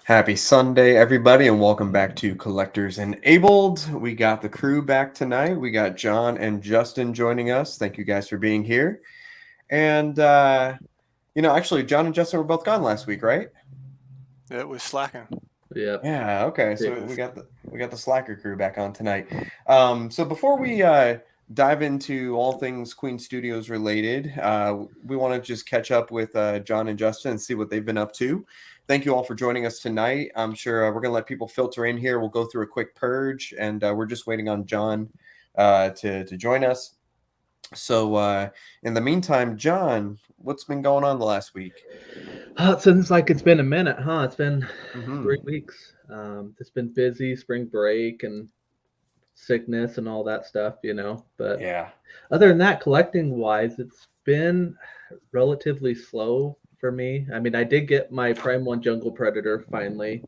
Happy Sunday, everybody, and welcome back to Collectors Enabled. We got the crew back tonight. We got John and Justin joining us. Thank you guys for being here. And actually, John and Justin were both gone last week, right? It was slacking. Yep. Yeah. Okay. It So we was. got the Slacker crew back on tonight. So before we dive into all things Queen Studios related, we want to just catch up with John and Justin and see what they've been up to. Thank you all for joining us tonight. I'm sure we're gonna let people filter in here. We'll go through a quick purge, and we're just waiting on John to join us. So in the meantime, John, what's been going on the last week? It seems like it's been a minute, huh? It's been Mm-hmm. 3 weeks. It's been busy, spring break and sickness and all that stuff. But Yeah. other than that, collecting wise, it's been relatively slow for me. I mean, I did get my Prime 1 Jungle Predator finally.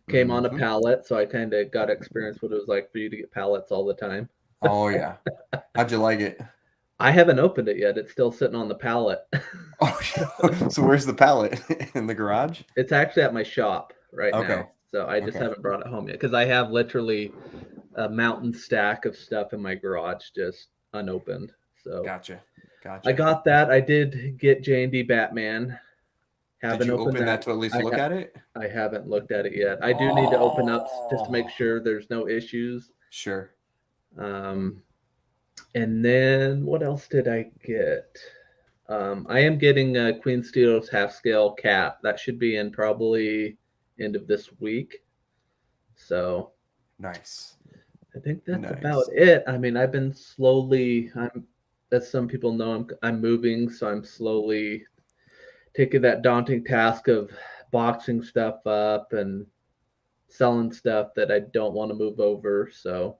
Came on a Mm-hmm. pallet, so I kind of got to experience what it was like for you to get pallets all the time. Oh yeah. How'd you like it? I haven't opened it yet. It's still sitting on the pallet. Oh, so where's the pallet? In the garage? It's actually at my shop right Okay. now. So I just Okay. haven't brought it home yet because I have literally a mountain stack of stuff in my garage just unopened. So Gotcha. I Gotcha. got that. I did get J&D Batman. Did Haven't you opened open that. that to at least I look ha- at it? I haven't looked at it yet. I do need to open up just to make Oh. sure there's no issues. Sure. Um, and then what else did I get? I am getting a Queen Steel's half scale cap. That should be in probably end of this week. So Nice. I think that's about Nice. it. I mean, I've been slowly. As some people know, I'm moving, so I'm slowly taking that daunting task of boxing stuff up and selling stuff that I don't want to move over. So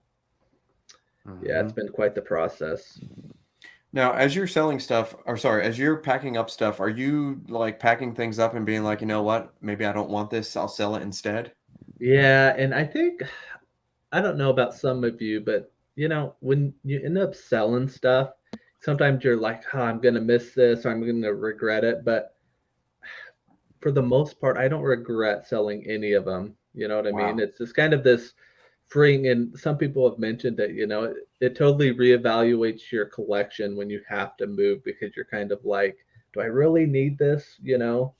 yeah, Hmm. it's been quite the process. Now, as you're selling stuff, or sorry, as you're packing up stuff, are you like packing things up and being like, you know what? Maybe I don't want this. I'll sell it instead. Yeah, and I think I don't know about some of you, but when you end up selling stuff, sometimes you're like, oh, I'm gonna miss this or I'm gonna regret it. But for the most part, I don't regret selling any of them. You know what I mean? Wow. It's just kind of this freeing, and some people have mentioned that, it totally reevaluates your collection when you have to move because you're kind of like, do I really need this? Right.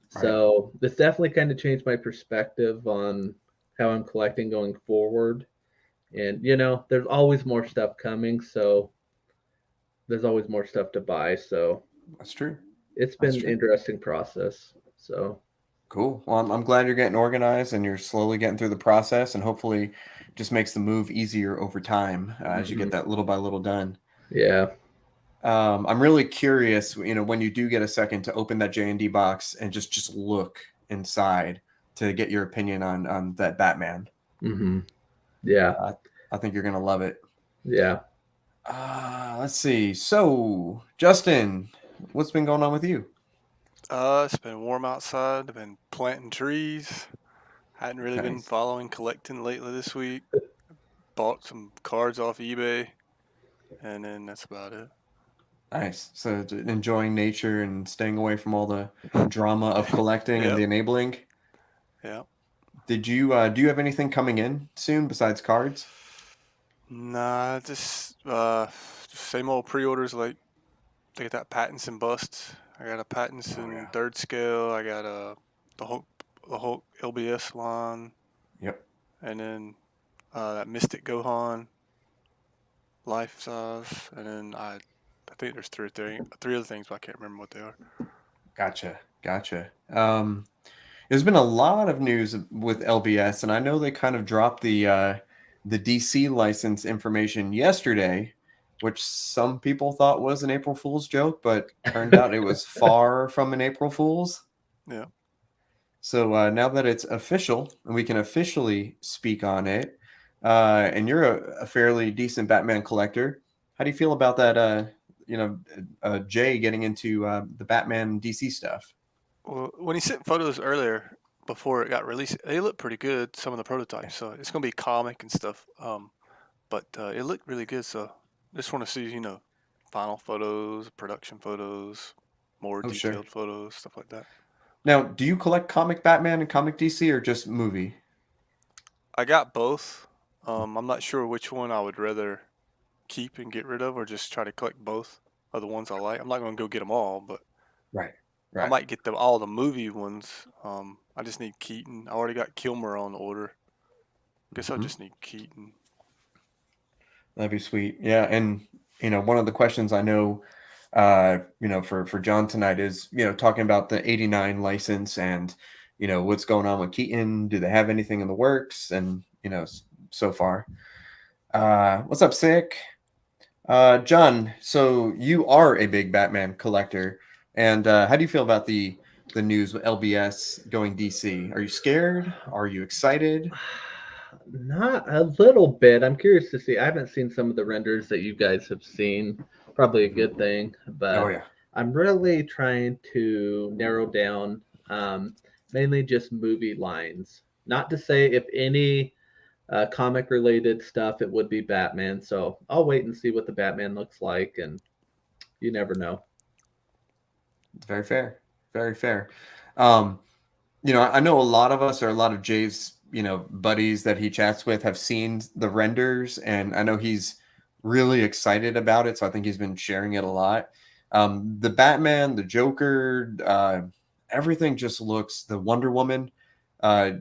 So this definitely kind of changed my perspective on how I'm collecting going forward. And, there's always more stuff coming. So there's always more stuff to buy. So That's true. it's That's been an true. interesting process. So, Cool. Well, I'm glad you're getting organized and you're slowly getting through the process, and hopefully just makes the move easier over time as you get mhm. that little by little done. Yeah. I'm really curious, when you do get a second to open that J&D box and just look inside to get your opinion on that Batman. hmm Yeah. Uh, I think you're gonna love it. Yeah. Let's see. So, Justin, what's been going on with you? It's been warm outside. I've been planting trees. Hadn't really been Nice, following collecting lately this week. Bought some cards off eBay, and then that's about it. nice. So, enjoying nature and staying away from all the drama of collecting and Yep. the enabling. Yep. Did you do you have anything coming in soon besides cards? Nah, just same old pre-orders. Like they got that Pattinson bust. I got a Oh Pattinson yeah. third scale. I got the Hulk LBS line, Yep. and then that Mystic Gohan life size, and then I think there's three other things, but I can't remember what they are. Gotcha. Gotcha. There's been a lot of news with LBS, and I know they kind of dropped the DC license information yesterday, which some people thought was an April Fool's joke, but turned out it was far from an April Fool's. Yeah. So now that it's official and we can officially speak on it, and you're a fairly decent Batman collector, how do you feel about that? Jay getting into the Batman DC stuff. Well, when he sent photos earlier before it got released, they look pretty good. Some of the Yeah. prototypes, so it's gonna be comic and stuff. But it looked really good. So just want to see, final photos, production photos, more Oh, sure. detailed photos, stuff like that. Now, do you collect comic Batman and comic DC or just movie? I got both. I'm not sure which one I would rather keep and get rid of, or just try to collect both of the ones I like. I'm not gonna go get them all, but Right. I might get all the movie ones. I just need Keaton. I already got Kilmer on order. Guess I'll Mhm. just need Keaton. That'd be sweet. Yeah, and one of the questions I know, for John tonight is, talking about the '89 license and, what's going on with Keaton. Do they have anything in the works? And so far. What's up, Sick? John, so you are a big Batman collector, and how do you feel about the news with LBS going DC? Are you scared? Are you excited? Not a little bit. I'm curious to see. I haven't seen some of the renders that you guys have seen. Probably a good thing, Oh but yeah. I'm really trying to narrow down mainly just movie lines. Not to say if any comic related stuff, it would be Batman. So I'll wait and see what the Batman looks like, and you never know. It's very fair. Very fair. Um, I know a lot of us or a lot of Jay's, buddies that he chats with have seen the renders, and I know he's really excited about it. So I think he's been sharing it a lot. The Batman, the Joker, everything just looks, the Wonder Woman,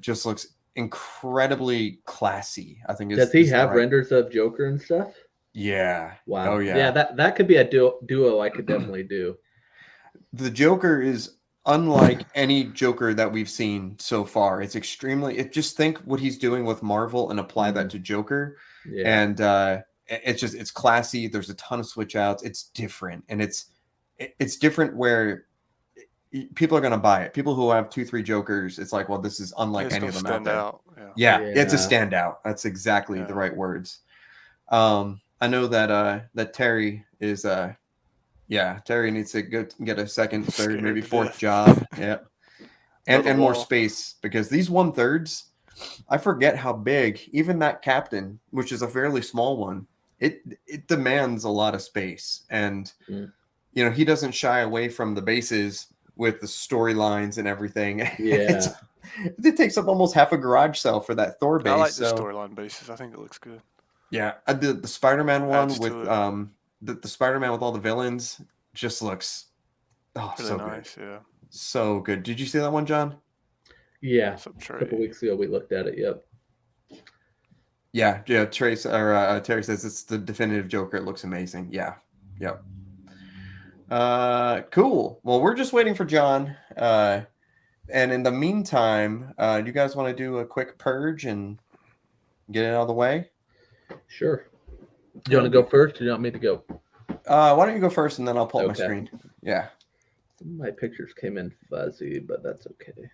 just looks incredibly classy. I think Does is he is the have right. renders of Joker and stuff? Yeah. Oh Wow. Yeah, yeah. that could be a duo I could definitely do. The Joker is unlike any Joker that we've seen so far. It's extremely. Just think what he's doing with Marvel and apply that to Joker, Yeah. and it's classy. There's a ton of switch outs. It's different, and it's different where people are going to buy it. People who have 2-3 Jokers, it's like, well, this is unlike It's any gonna of them out stand there. out. Yeah. Yeah, it's a Yeah. standout. That's exactly the Yeah. right words. I know that Terry is yeah, Terry needs to get a second, third, Scared maybe to fourth death. job. Yeah. Build a And more wall. space, because these 1/3s, I forget how big, even that captain, which is a fairly small one, it demands a lot of space. And Mm. he doesn't shy away from the bases with the storylines and everything. Yeah. It takes up almost half a garage cell for that Thor I base. like the So storyline basis. I think it looks good. yeah, I did the Spider-Man one Adds with to it. the Spider-Man with all the villains just looks Really so good. nice. Yeah. So good. Did you see that one, John? Yeah. What's up, A couple Trey? weeks ago we looked at it. Yep. Yeah, yeah. Trace or Terry says it's the definitive Joker. It looks amazing. Yeah, yep. Cool. Well, we're just waiting for John. And in the meantime, do you guys want to do a quick purge and get it out of the way? Sure. Do you want to go first or do you want me to go? Why don't you go first, and then I'll pull up my Okay. screen. Yeah. Some of my pictures came in fuzzy, but that's okay.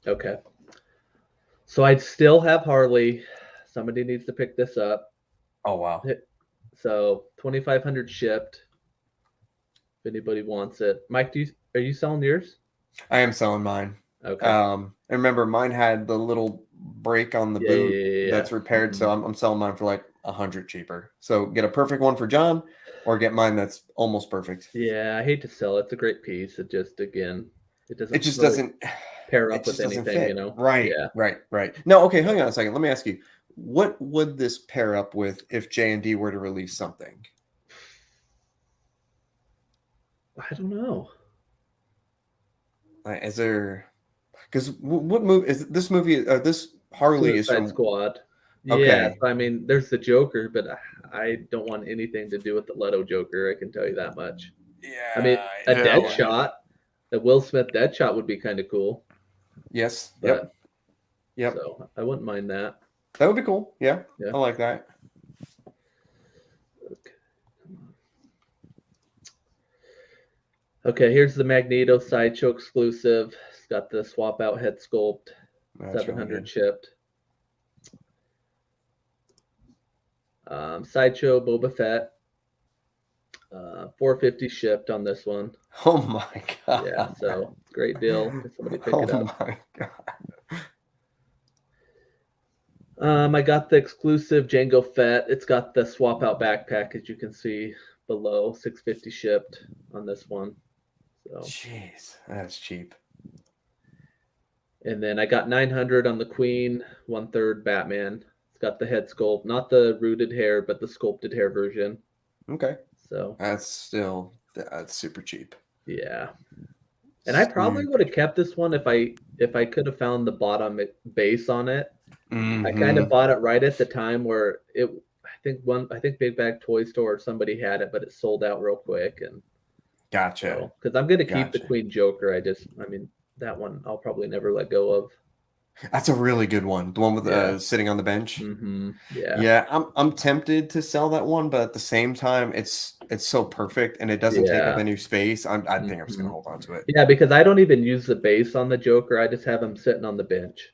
Okay. So I still have Harley. Somebody needs to pick this up. Oh wow. So 2,500 shipped. If anybody wants it, Mike, are you selling yours? I am selling mine. Okay. And remember, mine had the little break on the Yeah, boot yeah. that's repaired, so I'm selling mine for like 100 cheaper. So get a perfect one for John, or get mine that's almost perfect. Yeah, I hate to sell it. It's a great piece. It just again, it doesn't. It just really doesn't pair it up with just doesn't anything, fit. Right, Yeah. right. No, okay, hang on a second. Let me ask you, what would this pair up with if J&D were to release something? I don't know. Is there, because what movie is this movie? This Harley is Suicide from. Squad. Okay. Yeah, so, I mean, there's the Joker, but I don't want anything to do with the Leto Joker. I can tell you that much. Yeah. I mean, a Yeah, Deadshot, a Will Smith Deadshot would be kind of cool. Yes. But, Yep. So I wouldn't mind that. That would be cool. Yeah. Yeah. I like that. Okay, here's the Magneto Sideshow exclusive. It's got the swap out head sculpt, That's 700 really good. shipped. Sideshow Boba Fett, 450 shipped on this one. Oh my god. Yeah, so great deal. Somebody pick it up. Oh my I got the exclusive Django Fett. It's got the swap out backpack, as you can see below. 650 shipped on this one. So, Jeez, that's cheap. and then I got 900 on the Queen, 1/3 Batman. It's got the head sculpt, not the rooted hair, but the sculpted hair version. Okay, So that's super cheap. yeah, and I probably would have kept this one if I could have found the bottom base on it. I kind of bought it right at the time where I think Big Bag Toy Store or somebody had it, but it sold out real quick. And Gotcha. because I'm gonna keep the Gotcha. Queen Joker, I mean that one I'll probably never let go of. That's a really good one. The one with Yeah. sitting on the bench. Yeah. Yeah, I'm tempted to sell that one, but at the same time, it's so perfect and it doesn't take up Yeah. any space. I think I'm just gonna hold on to it. Yeah, because I don't even use the base on the Joker. I just have him sitting on the bench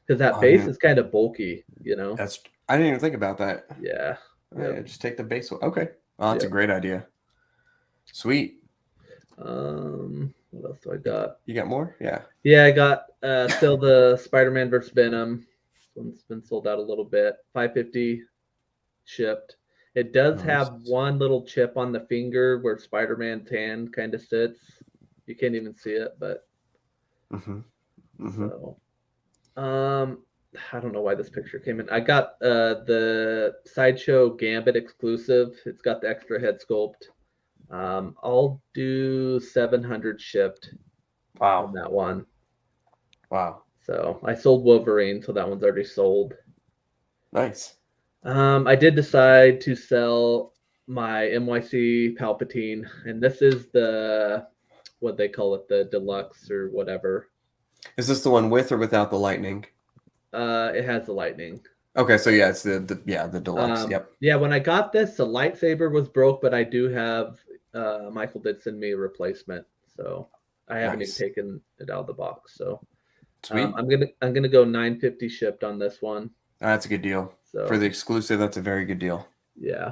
because that I base mean, is kind of bulky, you know. I didn't even think about that. Yeah. Yeah, just take the base. Okay, well, that's a Yep. great idea. Sweet. What else do I got? You got more? Yeah. Yeah, I got still the Spider-Man versus Venom. This one's been sold out a little bit. 550 shipped. It does have Nice. one little chip on the finger where Spider-Man's hand kind of sits. You can't even see it, but so I don't know why this picture came in. I got the Sideshow Gambit exclusive. It's got the extra head sculpt. I'll do 700 shipped on that one. Wow. So I sold Wolverine, so that one's already sold. Nice. I did decide to sell my NYC Palpatine, and this is the what they call it, the deluxe or whatever. Is this the one with or without the lightning? It has the lightning. Okay, so yeah, it's the deluxe. Yep. Yeah, when I got this, the lightsaber was broke, but I do have Michael did send me a replacement, so I haven't even taken it out of the box. So sweet. I'm gonna go 950 shipped on this one. That's a good deal. So for the exclusive, that's a very good deal. Yeah,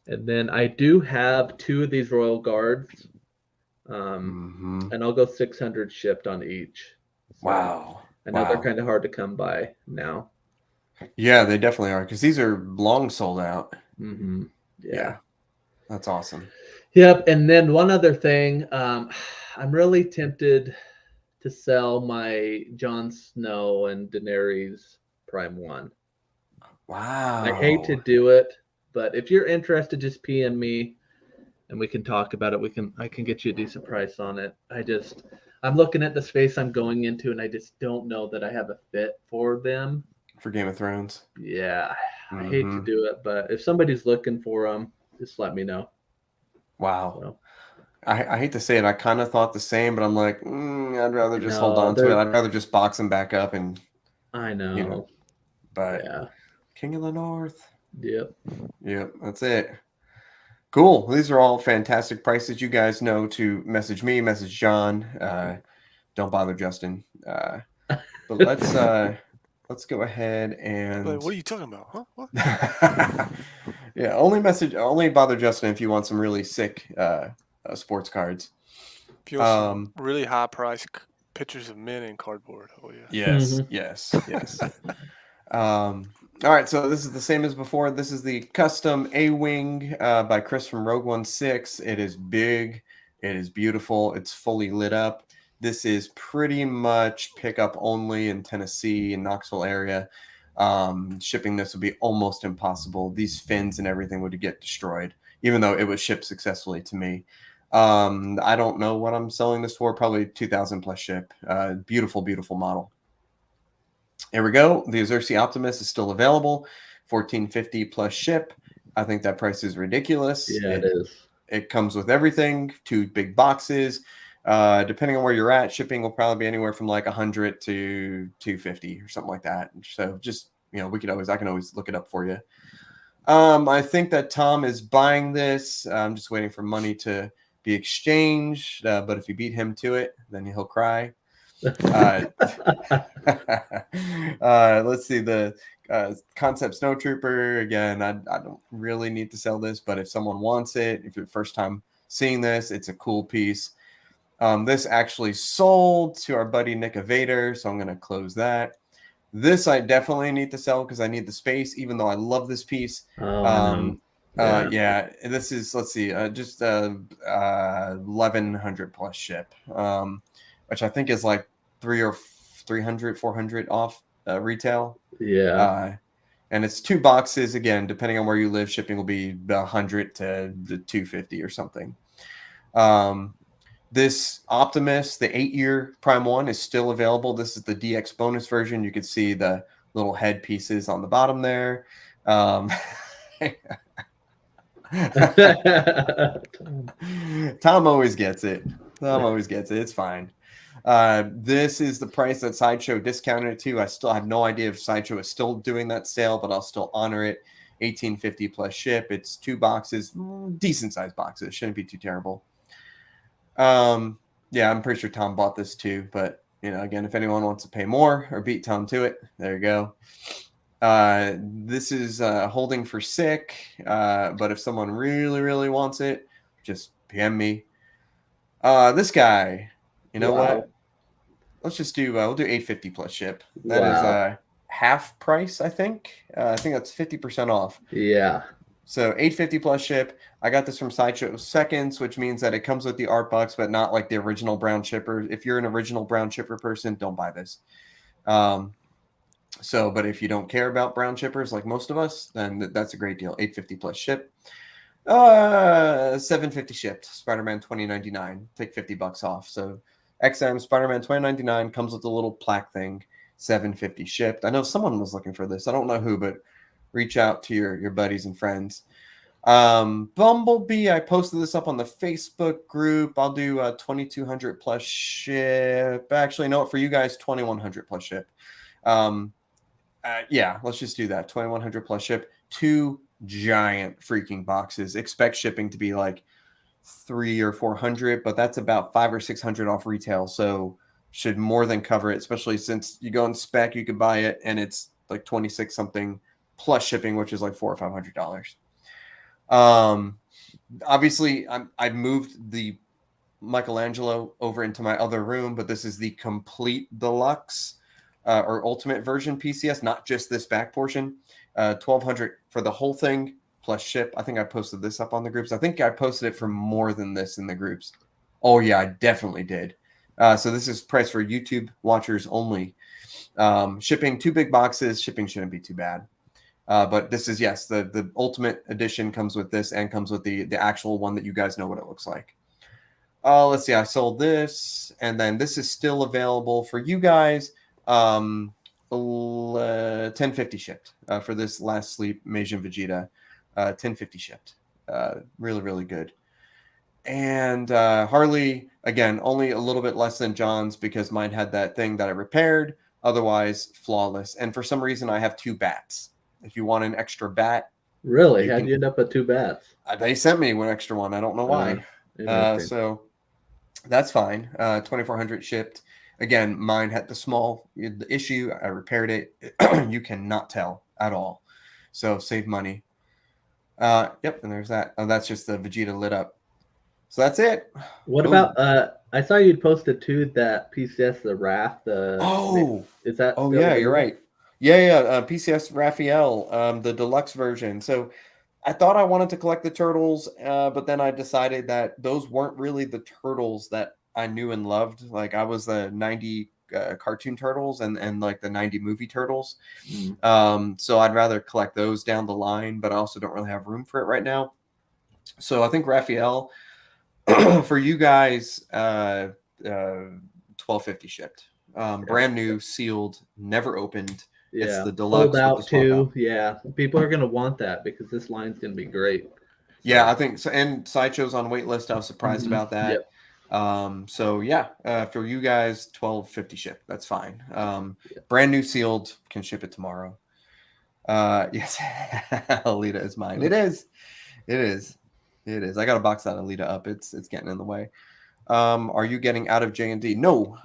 and then I do have 2 of these Royal Guards, and I'll go 600 shipped on each. So wow. I know they're kind of hard to come by now. Yeah, they definitely are because these are long sold out. Yeah, that's awesome. Yep, and then one other thing, I'm really tempted to sell my Jon Snow and Daenerys Prime 1. Wow. I hate to do it, but if you're interested, just PM me and we can talk about it. I can get you a decent price on it. I'm looking at the space I'm going into and I just don't know that I have a fit for them. For Game of Thrones. Yeah, I hate to do it, but if somebody's looking for them, just let me know. Wow. So. I hate to say it. I kind of thought the same, but I'm like, I'd rather just hold on to it. I'd rather just box them back up and. I know. But yeah. King of the North. Yep. That's it. Cool. These are all fantastic prices. You guys know to message me, message John. Don't bother Justin. But let's go ahead and. But what are you talking about? Huh? What? Yeah, only bother Justin if you want some really sick sports cards. If you want some really high price pictures of men in cardboard. Oh yeah. Yes. All right, so this is the same as before. This is the custom A-Wing by Chris from Rogue One 6. It is big. It is beautiful. It's fully lit up. This is pretty much pickup only in Tennessee and Knoxville area. Shipping this would be almost impossible. These fins and everything would get destroyed, even though it was shipped successfully to me. I don't know what I'm selling this for. Probably 2,000 plus ship. Beautiful, beautiful model. Here we go. The Xerxes Optimus is still available. $1,450 plus ship. I think that price is ridiculous. Yeah, it is. It comes with everything. 2 big boxes. Depending on where you're at, shipping will probably be anywhere from like $100 to $250 or something like that. So just, I can always look it up for you. I think that Tom is buying this. I'm just waiting for money to be exchanged. But if you beat him to it, then he'll cry. Let's see the Concept Snow Trooper. Again, I don't really need to sell this, but if someone wants it, if you're first time seeing this, it's a cool piece. This actually sold to our buddy Nick Evader, so I'm going to close that. This I definitely need to sell because I need the space, even though I love this piece. Oh, I know. Yeah, this is, let's see, just 1100 plus ship, which I think is like 300 400 off retail. Yeah. And it's 2 boxes. Again, depending on where you live, shipping will be 100 to 250 or something. This Optimus, the 8-year Prime 1, is still available. This is the DX bonus version. You can see the little head pieces on the bottom there. Tom always gets it. Tom always gets it. It's fine. This is the price that Sideshow discounted it to. I still have no idea if Sideshow is still doing that sale, but I'll still honor it. 1850 plus ship. It's 2 boxes, decent sized boxes. Shouldn't be too terrible. Yeah, I'm pretty sure Tom bought this too, but again, if anyone wants to pay more or beat Tom to it, there you go. This is holding for sick, but if someone really, really wants it, just PM me. This guy, you know what? Let's just do we'll do 850 plus ship. That is half price, I think. I think that's 50% off. Yeah. So 850 plus ship. I got this from Sideshow Seconds, which means that it comes with the art box, but not like the original brown chipper. If you're an original brown chipper person, don't buy this. But if you don't care about brown chippers like most of us, then that's a great deal. 850 plus ship. 750 shipped. Spider-Man 2099. Take $50 off. So XM Spider-Man 2099 comes with a little plaque thing. 750 shipped. I know someone was looking for this. I don't know who, but reach out to your buddies and friends. Bumblebee, I posted this up on the Facebook group. I'll do 2200 plus ship. Actually, no, for you guys, 2100 plus ship. Yeah, let's just do that. 2100 plus ship. 2 giant freaking boxes. Expect shipping to be like 300 or 400, but that's about 500 or 600 off retail. So should more than cover it, especially since you go in spec, you could buy it and it's like 26 something plus shipping, which is like $400 or $500. Obviously I moved the Michelangelo over into my other room, but this is the complete deluxe or ultimate version PCS, not just this back portion. 1200 for the whole thing plus ship. I think I posted this up on the groups. I think I posted it for more than this in the groups. Oh yeah, I definitely did. So this is priced for YouTube watchers only. Shipping 2 big boxes. Shipping shouldn't be too bad. But this is, yes, the ultimate edition comes with this and comes with the actual one that you guys know what it looks like. Let's see. I sold this, and then this is still available for you guys. 1050 shipped for this Last Sleep Meijin Vegeta. 1050 shipped. Really, really good. And Harley, again, only a little bit less than John's because mine had that thing that I repaired. Otherwise, flawless. And for some reason, I have 2 bats. If you want an extra bat. Really? How'd you end up with 2 bats? They sent me one extra one. I don't know why. So that's fine. 2400 shipped. Again, mine had the issue. I repaired it. You cannot tell at all. So save money. Yep, and there's that. Oh, that's just the Vegeta lit up. So that's it. What about I saw you posted too that PCS the Wrath. Is that? Oh yeah, you're right. Yeah. PCS Raphael, the deluxe version. So I thought I wanted to collect the turtles, but then I decided that those weren't really the turtles that I knew and loved. Like I was the 90 cartoon turtles and like the 90 movie turtles. So I'd rather collect those down the line, but I also don't really have room for it right now. So I think Raphael for you guys, 1250 shipped. Brand new, sealed, never opened. Yeah, it's the deluxe. Sold out too. Yeah, people are gonna want that because this line's gonna be great. So. Yeah, I think so. And Sideshow's on wait list. I was surprised about that. Yep. So yeah, for you guys, 1250 ship. That's fine. Brand new, sealed, can ship it tomorrow. Yes, Alita is mine. It is. I got to box that Alita up. It's getting in the way. Are you getting out of J&D? No.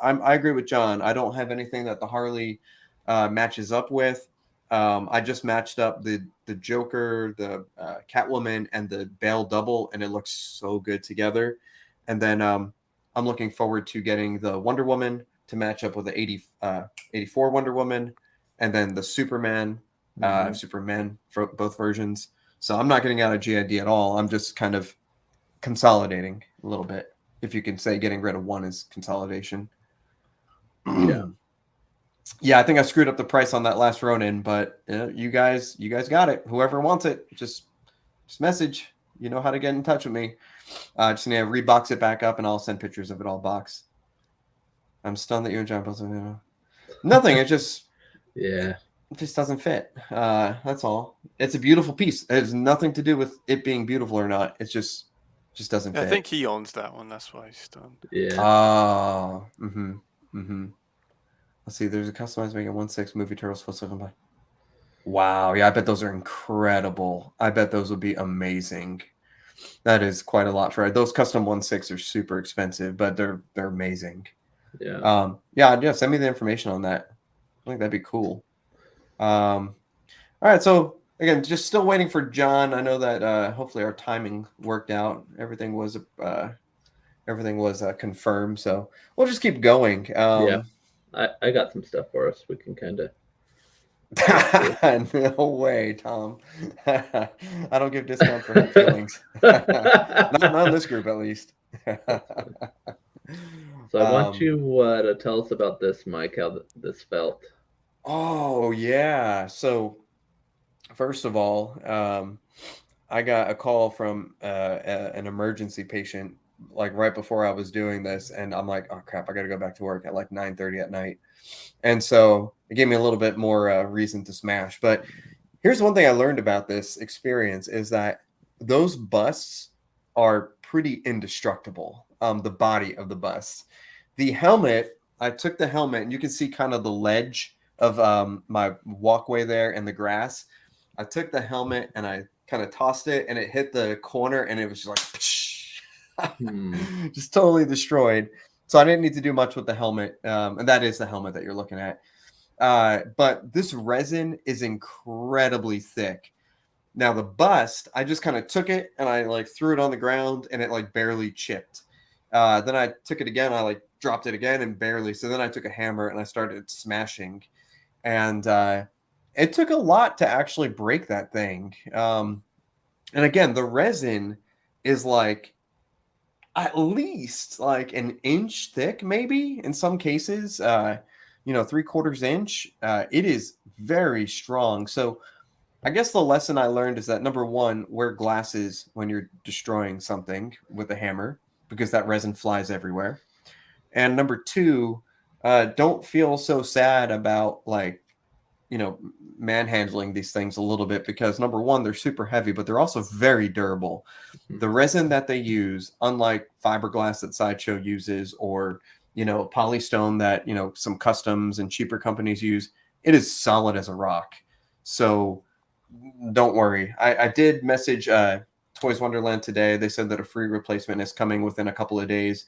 I agree with John. I don't have anything that the Harley matches up with. I just matched up the Joker, the Catwoman, and the Bale double, and it looks so good together. And then I'm looking forward to getting the Wonder Woman, to match up with the 84 Wonder Woman, and then the Superman, Superman for both versions. So I'm not getting out of GID at all. I'm just kind of consolidating a little bit. If you can say getting rid of one is consolidation. Yeah. Yeah, I think I screwed up the price on that last Ronin, but you guys got it. Whoever wants it, just message. You know how to get in touch with me. Just need to rebox it back up, and I'll send pictures of it all boxed. I'm stunned that you and John both. Nothing. It just doesn't fit. That's all. It's a beautiful piece. It has nothing to do with it being beautiful or not. It's just doesn't fit. I think he owns that one. That's why he's stunned. Yeah. Oh. Let's see. There's a customized Mega 1/6 movie Turtles full circle by. Wow. Yeah, I bet those are incredible. I bet those would be amazing. That is quite a lot for those custom 1/6 are super expensive, but they're amazing. Yeah. Yeah. Send me the information on that. I think that'd be cool. All right. So again, just still waiting for John. I know that hopefully our timing worked out. Everything was confirmed. So we'll just keep going. Yeah. I got some stuff for us. We can kind of. No way, Tom. I don't give discount for hurt feelings. not in this group, at least. So I want you to tell us about this, Mike, how this felt. Oh, yeah. So first of all, I got a call from an emergency patient like right before I was doing this, and I'm like, oh crap, I got to go back to work at like 9:30 at night. And so it gave me a little bit more reason to smash. But here's one thing I learned about this experience is that those busts are pretty indestructible. The body of the bust. The helmet, I took the helmet, and you can see kind of the ledge of my walkway there in the grass. I took the helmet and I kind of tossed it, and it hit the corner, and it was just like, just totally destroyed. So I didn't need to do much with the helmet. And that is the helmet that you're looking at. But this resin is incredibly thick. Now the bust, I just kind of took it and I like threw it on the ground, and it like barely chipped. Then I took it again. I like dropped it again and barely. So then I took a hammer and I started smashing. And it took a lot to actually break that thing. And again, the resin is like at least like an inch thick, maybe in some cases, 3/4 inch. It is very strong. So I guess the lesson I learned is that number one, wear glasses when you're destroying something with a hammer, because that resin flies everywhere. And number two, don't feel so sad about manhandling these things a little bit, because number one, they're super heavy, but they're also very durable. The resin that they use, unlike fiberglass that Sideshow uses, or polystone that some customs and cheaper companies use, it is solid as a rock. So don't worry. I did message Toys Wonderland today. They said that a free replacement is coming within a couple of days,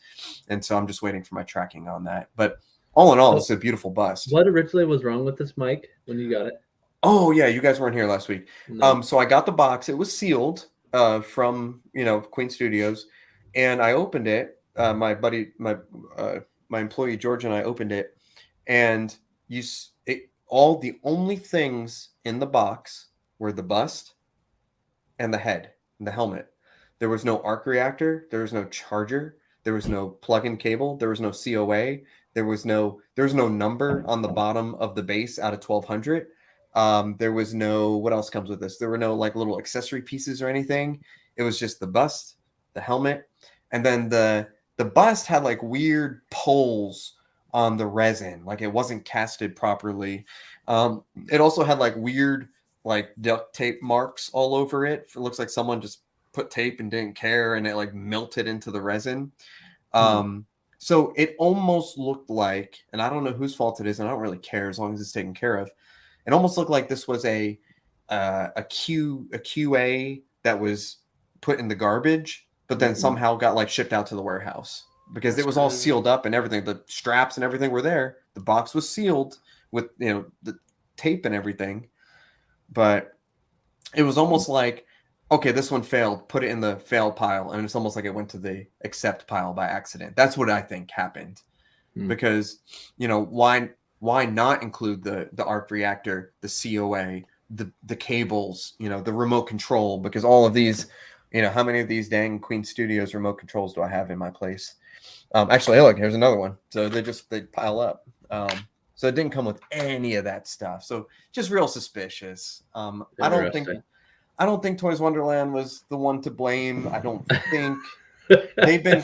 and so I'm just waiting for my tracking on that. But all in all, it's a beautiful bust. What originally was wrong with this, Mike, when you got it? Oh yeah, you guys weren't here last week. No. So I got the box. It was sealed from Queen Studios, and I opened it. My buddy, my employee George and I opened it, and the only things in the box were the bust and the head and the helmet. There was no arc reactor. There was no charger. There was no plug-in cable. There was no COA. There was no number on the bottom of the base out of 1200. There was no, what else comes with this? There were no like little accessory pieces or anything. It was just the bust, the helmet, and then the bust had like weird poles on the resin, like it wasn't casted properly. It also had like weird like duct tape marks all over it. It looks like someone just put tape and didn't care, and it like melted into the resin. So it almost looked like, and I don't know whose fault it is, and I don't really care as long as it's taken care of. It almost looked like this was a QA that was put in the garbage, but then somehow got like shipped out to the warehouse, because it was all sealed up and everything. The straps and everything were there. The box was sealed with the tape and everything, but it was almost like, okay, this one failed, put it in the fail pile, and it's almost like it went to the accept pile by accident. That's what I think happened. because, you know, why not include the arc reactor, the COA, the cables, you know, the remote control, because all of these, you know, how many of these dang Queen Studios remote controls do I have in my place? Actually, look, here's another one. So they pile up. So it didn't come with any of that stuff. So just real suspicious. I don't think Toys Wonderland was the one to blame. I don't think they've been,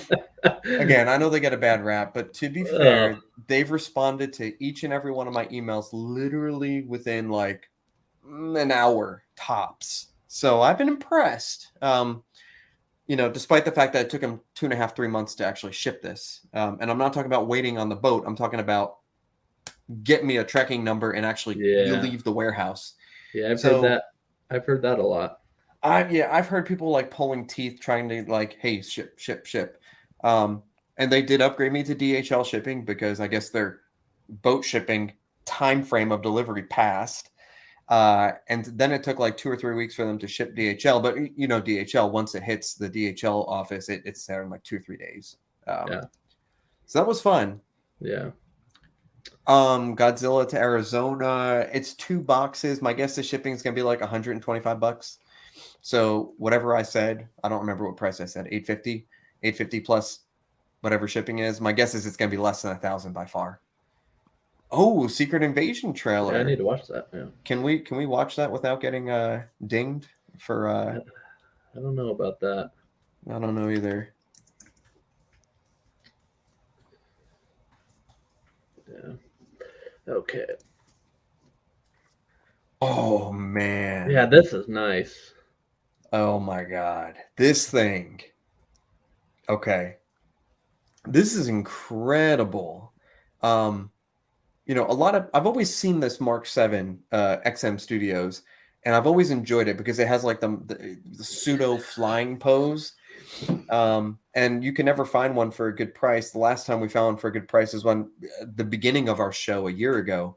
again, I know they get a bad rap, but to be fair, they've responded to each and every one of my emails literally within like an hour tops. So I've been impressed. You know, despite the fact that it took them 2.5, 3 months to actually ship this. And I'm not talking about waiting on the boat. I'm talking about get me a tracking number and actually leave the warehouse. Yeah, I've heard that. I've heard that a lot. I've heard people like pulling teeth trying to like, hey, ship. And they did upgrade me to DHL shipping because I guess their boat shipping time frame of delivery passed. And then it took like 2 or 3 weeks for them to ship DHL. But you know, DHL, once it hits the DHL office, it's there in like 2 or 3 days. So that was fun. Yeah. Godzilla to Arizona. It's 2 boxes. My guess is shipping is gonna be like $125. So whatever I said, I don't remember what price I said. $850 plus whatever shipping is. My guess is it's gonna be less than $1,000 by far. Oh, Secret Invasion trailer. Yeah, I need to watch that. Yeah. Can we watch that without getting dinged for I don't know about that. I don't know either. Yeah. Okay. Oh man. Yeah, this is nice. Oh my god. This thing. Okay. This is incredible. You know, I've always seen this Mark 7 XM Studios, and I've always enjoyed it because it has like the pseudo flying pose. And you can never find one for a good price. The last time we found one for a good price is when the beginning of our show a year ago,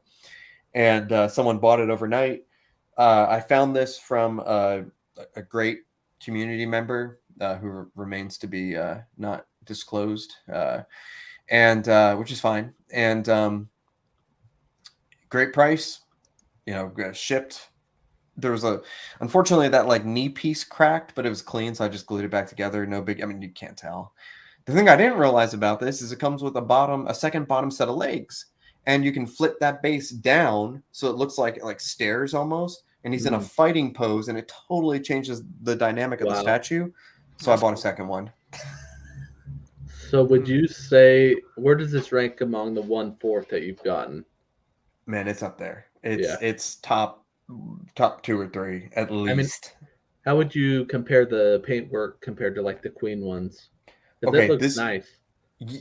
and someone bought it overnight. I found this from a great community member who remains to be not disclosed, and which is fine. And great price, you know, shipped. There was unfortunately that like knee piece cracked, but it was clean, so I just glued it back together. No big, I mean, you can't tell. The thing I didn't realize about this is it comes with a second bottom set of legs, and you can flip that base down so it looks like stairs almost. And he's in a fighting pose, and it totally changes the dynamic of the statue. So I bought a second one. So would you say, where does this rank among the 1/4 that you've gotten? Man, it's up there. It's top 2 or 3 at least. I mean, how would you compare the paintwork compared to like the Queen ones? Okay, this looks nice.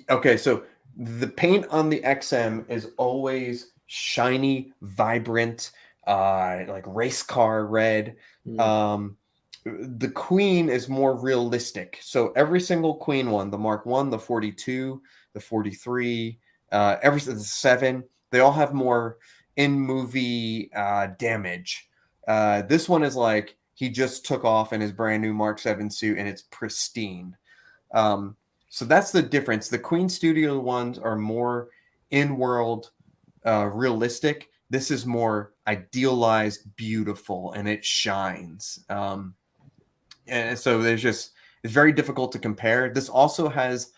Okay, so the paint on the XM is always shiny, vibrant, like race car red. The Queen is more realistic. So every single Queen one, the Mark 1, the 42, the 43, the 7, they all have more in-movie damage. This one is like he just took off in his brand new Mark 7 suit, and it's pristine. So that's the difference. The Queen Studio ones are more in-world, realistic. This is more idealized, beautiful, and it shines. And so it's very difficult to compare. This also has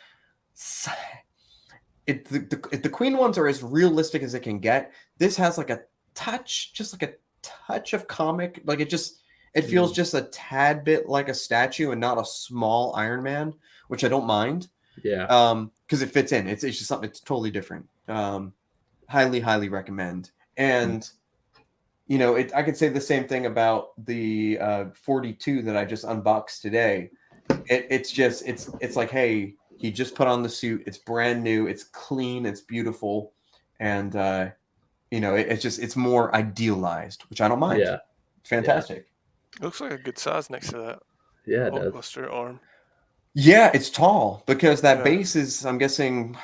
the Queen ones are as realistic as it can get. This has like a touch, just like a touch of comic. Like it feels just a tad bit like a statue and not a small Iron Man, which I don't mind. Yeah. Because it fits in. It's just something. It's totally different. Highly recommend. And you know, I could say the same thing about the 42 that I just unboxed today. It's like, hey, he just put on the suit. It's brand new. It's clean. It's beautiful, and you know, it's more idealized, which I don't mind. Yeah, it's fantastic. It looks like a good size next to that. Yeah, it does. Hulkbuster arm. Yeah, it's tall because that base is, I'm guessing,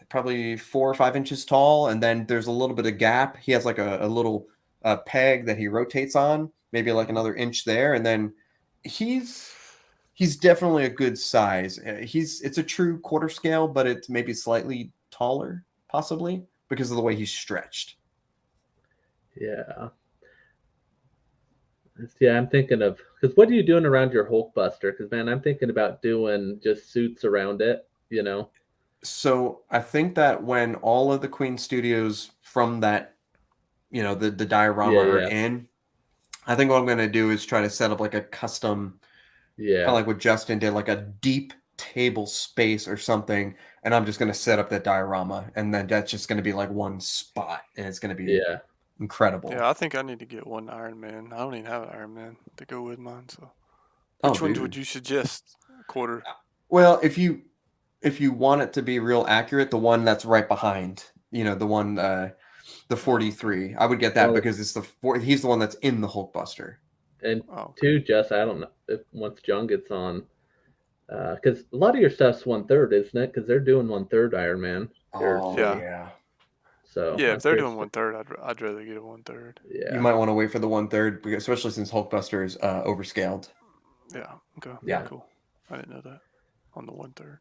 probably 4 or 5 inches tall, and then there's a little bit of gap. He has like a little peg that he rotates on, maybe like another inch there, and then he's definitely a good size. It's a true quarter scale, but it's maybe slightly taller, possibly because of the way he's stretched. Yeah. Yeah, I'm thinking of, because what are you doing around your Hulkbuster? Because, man, I'm thinking about doing just suits around it, you know? So I think that when all of the Queen Studios from that, the diorama are Yeah. in, I think what I'm going to do is try to set up like a custom, kind Yeah. of like what Justin did, like a deep table space or something. And I'm just going to set up that diorama. And then that's just going to be like one spot. And it's going to be Yeah. incredible. Yeah, I think I need to get one Iron Man. I don't even have an Iron Man to go with mine. So, Oh, which ones dude. would you suggest? Quarter. Well, if you want it to be real accurate, the one that's right behind, the one, the 43, I would get that Well, because it's he's the one that's in the Hulkbuster. and Oh, two, Jess, I don't know if once John gets on, because a lot of your stuff's 1/3, isn't it? Because they're doing 1/3 Iron Man. Oh, Yeah. yeah. So yeah. I'm If they're curious. doing 1/3, I'd rather get a 1/3. Yeah. You might want to wait for the 1/3, because especially since Hulkbuster is overscaled. Yeah. Okay. Yeah. Cool. I didn't know that. On the 1/3.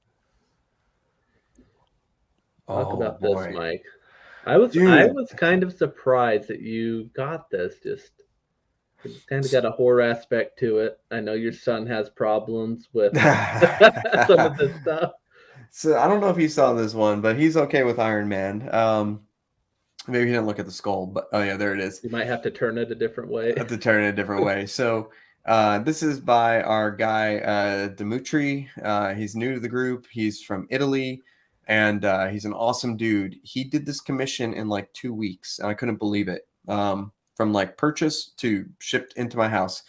Talk Oh about boy, this, Mike. I was dude. kind of surprised that you got this. Just it's kind of got a horror aspect to it. I know your son has problems with some of this stuff. So I don't know if you saw this one, but he's okay with Iron Man. Maybe he didn't look at the skull, but oh yeah, there it is. You might have to turn it a different way. I have to turn it a different way. So this is by our guy Dimitri. He's new to the group. He's from Italy, and he's an awesome dude. He did this commission in like 2 weeks, and I couldn't believe it. From like purchase to shipped into my house,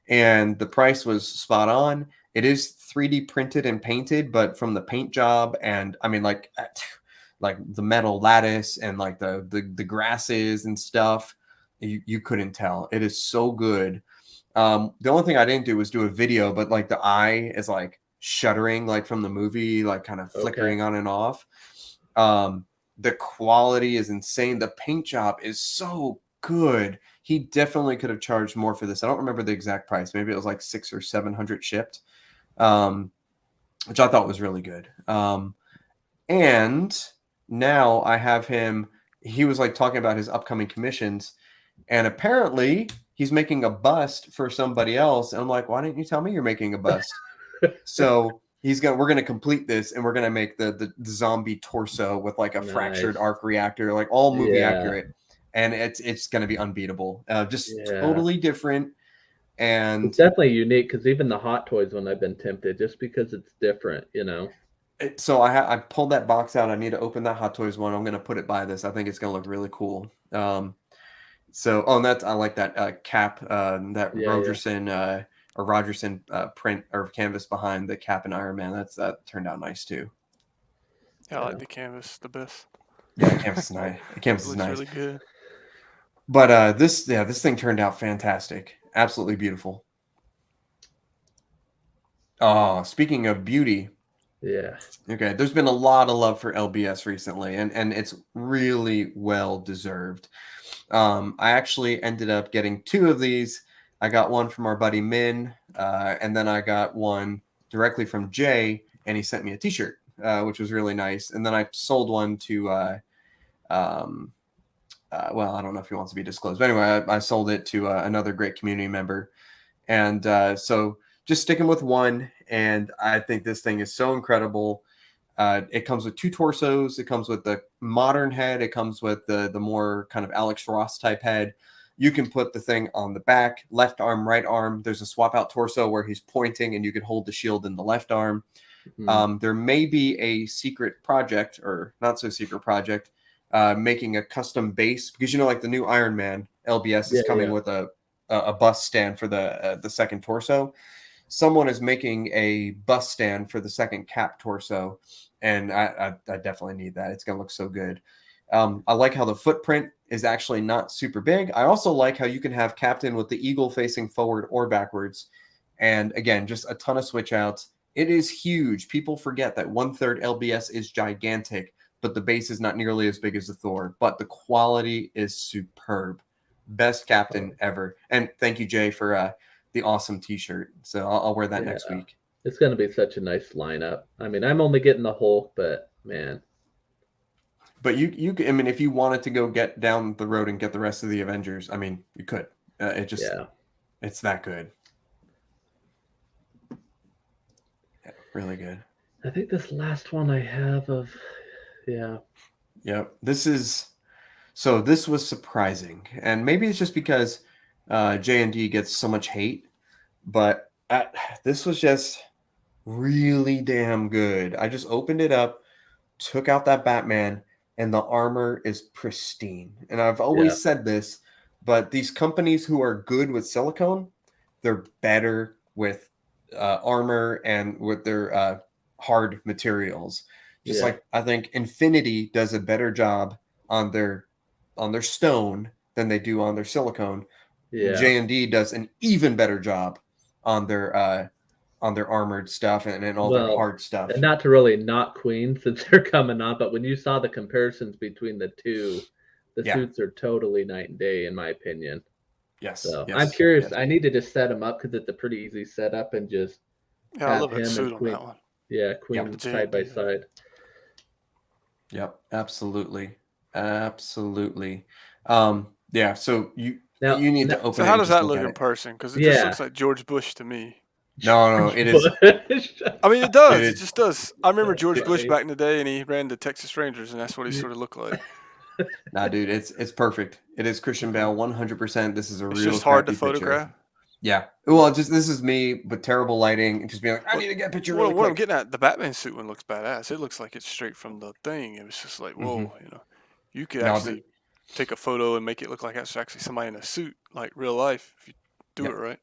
and the price was spot on. It is 3D printed and painted, but from the paint job, and I mean like the metal lattice and like the grasses and stuff, you couldn't tell. It is so good. The only thing I didn't do was do a video, but like the eye is like shuddering, like from the movie, like kind of flickering on and off. The quality is insane. The paint job is so good. He definitely could have charged more for this. I don't remember the exact price. Maybe it was like 600 or 700 shipped, which I thought was really good. And now I have him. He was like talking about his upcoming commissions, and apparently he's making a bust for somebody else. And I'm like, why didn't you tell me you're making a bust? So we're gonna complete this, and we're gonna make the zombie torso with like a fractured arc reactor, like all movie accurate, and it's gonna be unbeatable. Just totally different. And it's definitely unique, because even the Hot Toys one, I've been tempted just because it's different, So I pulled that box out. I need to open that Hot Toys one. I'm gonna put it by this. I think it's gonna look really cool. So and I like that cap, that Rogerson print or canvas behind the Cap and Iron Man. That turned out nice too. Yeah, I like the canvas the best. Yeah, the canvas is nice. The canvas is nice. Really good. But this thing turned out fantastic. Absolutely beautiful. Oh, speaking of beauty. Yeah. Okay, there's been a lot of love for LBS recently, and it's really well deserved. I actually ended up getting 2 of these. I got one from our buddy Min, and then I got one directly from Jay, and he sent me a T-shirt, which was really nice. And then I sold one to, well, I don't know if he wants to be disclosed, but anyway, I sold it to another great community member. And so just sticking with one, and I think this thing is so incredible. It comes with 2 torsos. It comes with the modern head. It comes with the more kind of Alex Ross type head. You can put the thing on the back, left arm, right arm. There's a swap out torso where he's pointing, and you can hold the shield in the left arm. Mm-hmm. There may be a secret project, or not so secret project, making a custom base, because like the new Iron Man LBS is coming with a bust stand for the second torso. Someone is making a bust stand for the second Cap torso, and I definitely need that. It's gonna look so good. I like how the footprint is actually not super big. I also like how you can have Captain with the eagle facing forward or backwards, and again, just a ton of switch outs. It is huge. People forget that 1/3 LBS is gigantic, but the base is not nearly as big as the Thor. But the quality is superb. Best Captain ever. And thank you, Jay, for the awesome T-shirt. So I'll wear that next week. It's going to be such a nice lineup. I mean, I'm only getting the Hulk, but man, But I mean, if you wanted to go get down the road and get the rest of the Avengers, I mean, you could. It's that good. Yeah, really good. I think this last one I have Yep. This was surprising, and maybe it's just because J&D gets so much hate, but this was just really damn good. I just opened it up, took out that Batman, and the armor is pristine. And I've always said this, but these companies who are good with silicone, they're better with armor and with their hard materials. Just like I think Infinity does a better job on their stone than they do on their silicone. J&D does an even better job on their armored stuff and all their hard stuff. And not to really knock Queen since they're coming on, but when you saw the comparisons between the two, the suits are totally night and day, in my opinion. Yes. So I'm curious. I need to just set them up because it's a pretty easy setup and just I love that suit on that one. Yeah, Queen side by side. Yep, absolutely. Yeah, so you need to open. So how does that look in person? Because it just looks like George Bush to me. No, it is. I mean, it does. It just does. I remember George Bush back in the day, and he ran the Texas Rangers, and that's what he sort of looked like. Nah, dude, it's perfect. It is Christian Bale, 100%. This is a real. It's just hard to photograph. Yeah. Well, this is me with terrible lighting and just being like, I need to get a picture. Really what I'm getting at, the Batman suit one looks badass. It looks like it's straight from the thing. It was just like, whoa, you could actually take a photo and make it look like that's actually somebody in a suit, like real life, if you do it right.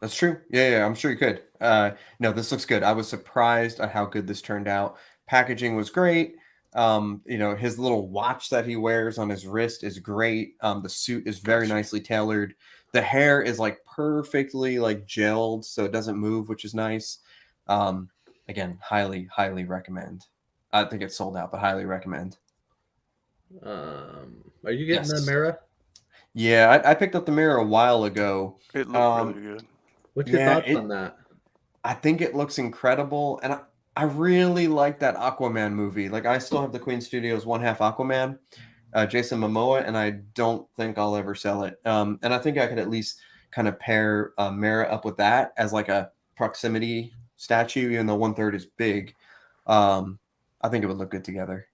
That's true. Yeah, I'm sure you could. No, this looks good. I was surprised at how good this turned out. Packaging was great. His little watch that he wears on his wrist is great. The suit is very nicely tailored. The hair is like perfectly like gelled, so it doesn't move, which is nice. Again, highly recommend. I think it's sold out, but highly recommend. Are you getting the mirror? Yeah, I picked up the mirror a while ago. It looked really good. What's your thoughts on that? I think it looks incredible, and I really like that Aquaman movie. Like, I still have the Queen Studios one half Aquaman, Jason Momoa, and I don't think I'll ever sell it. And I think I could at least kind of pair Mara up with that as like a proximity statue, even though 1/3 is big. I think it would look good together.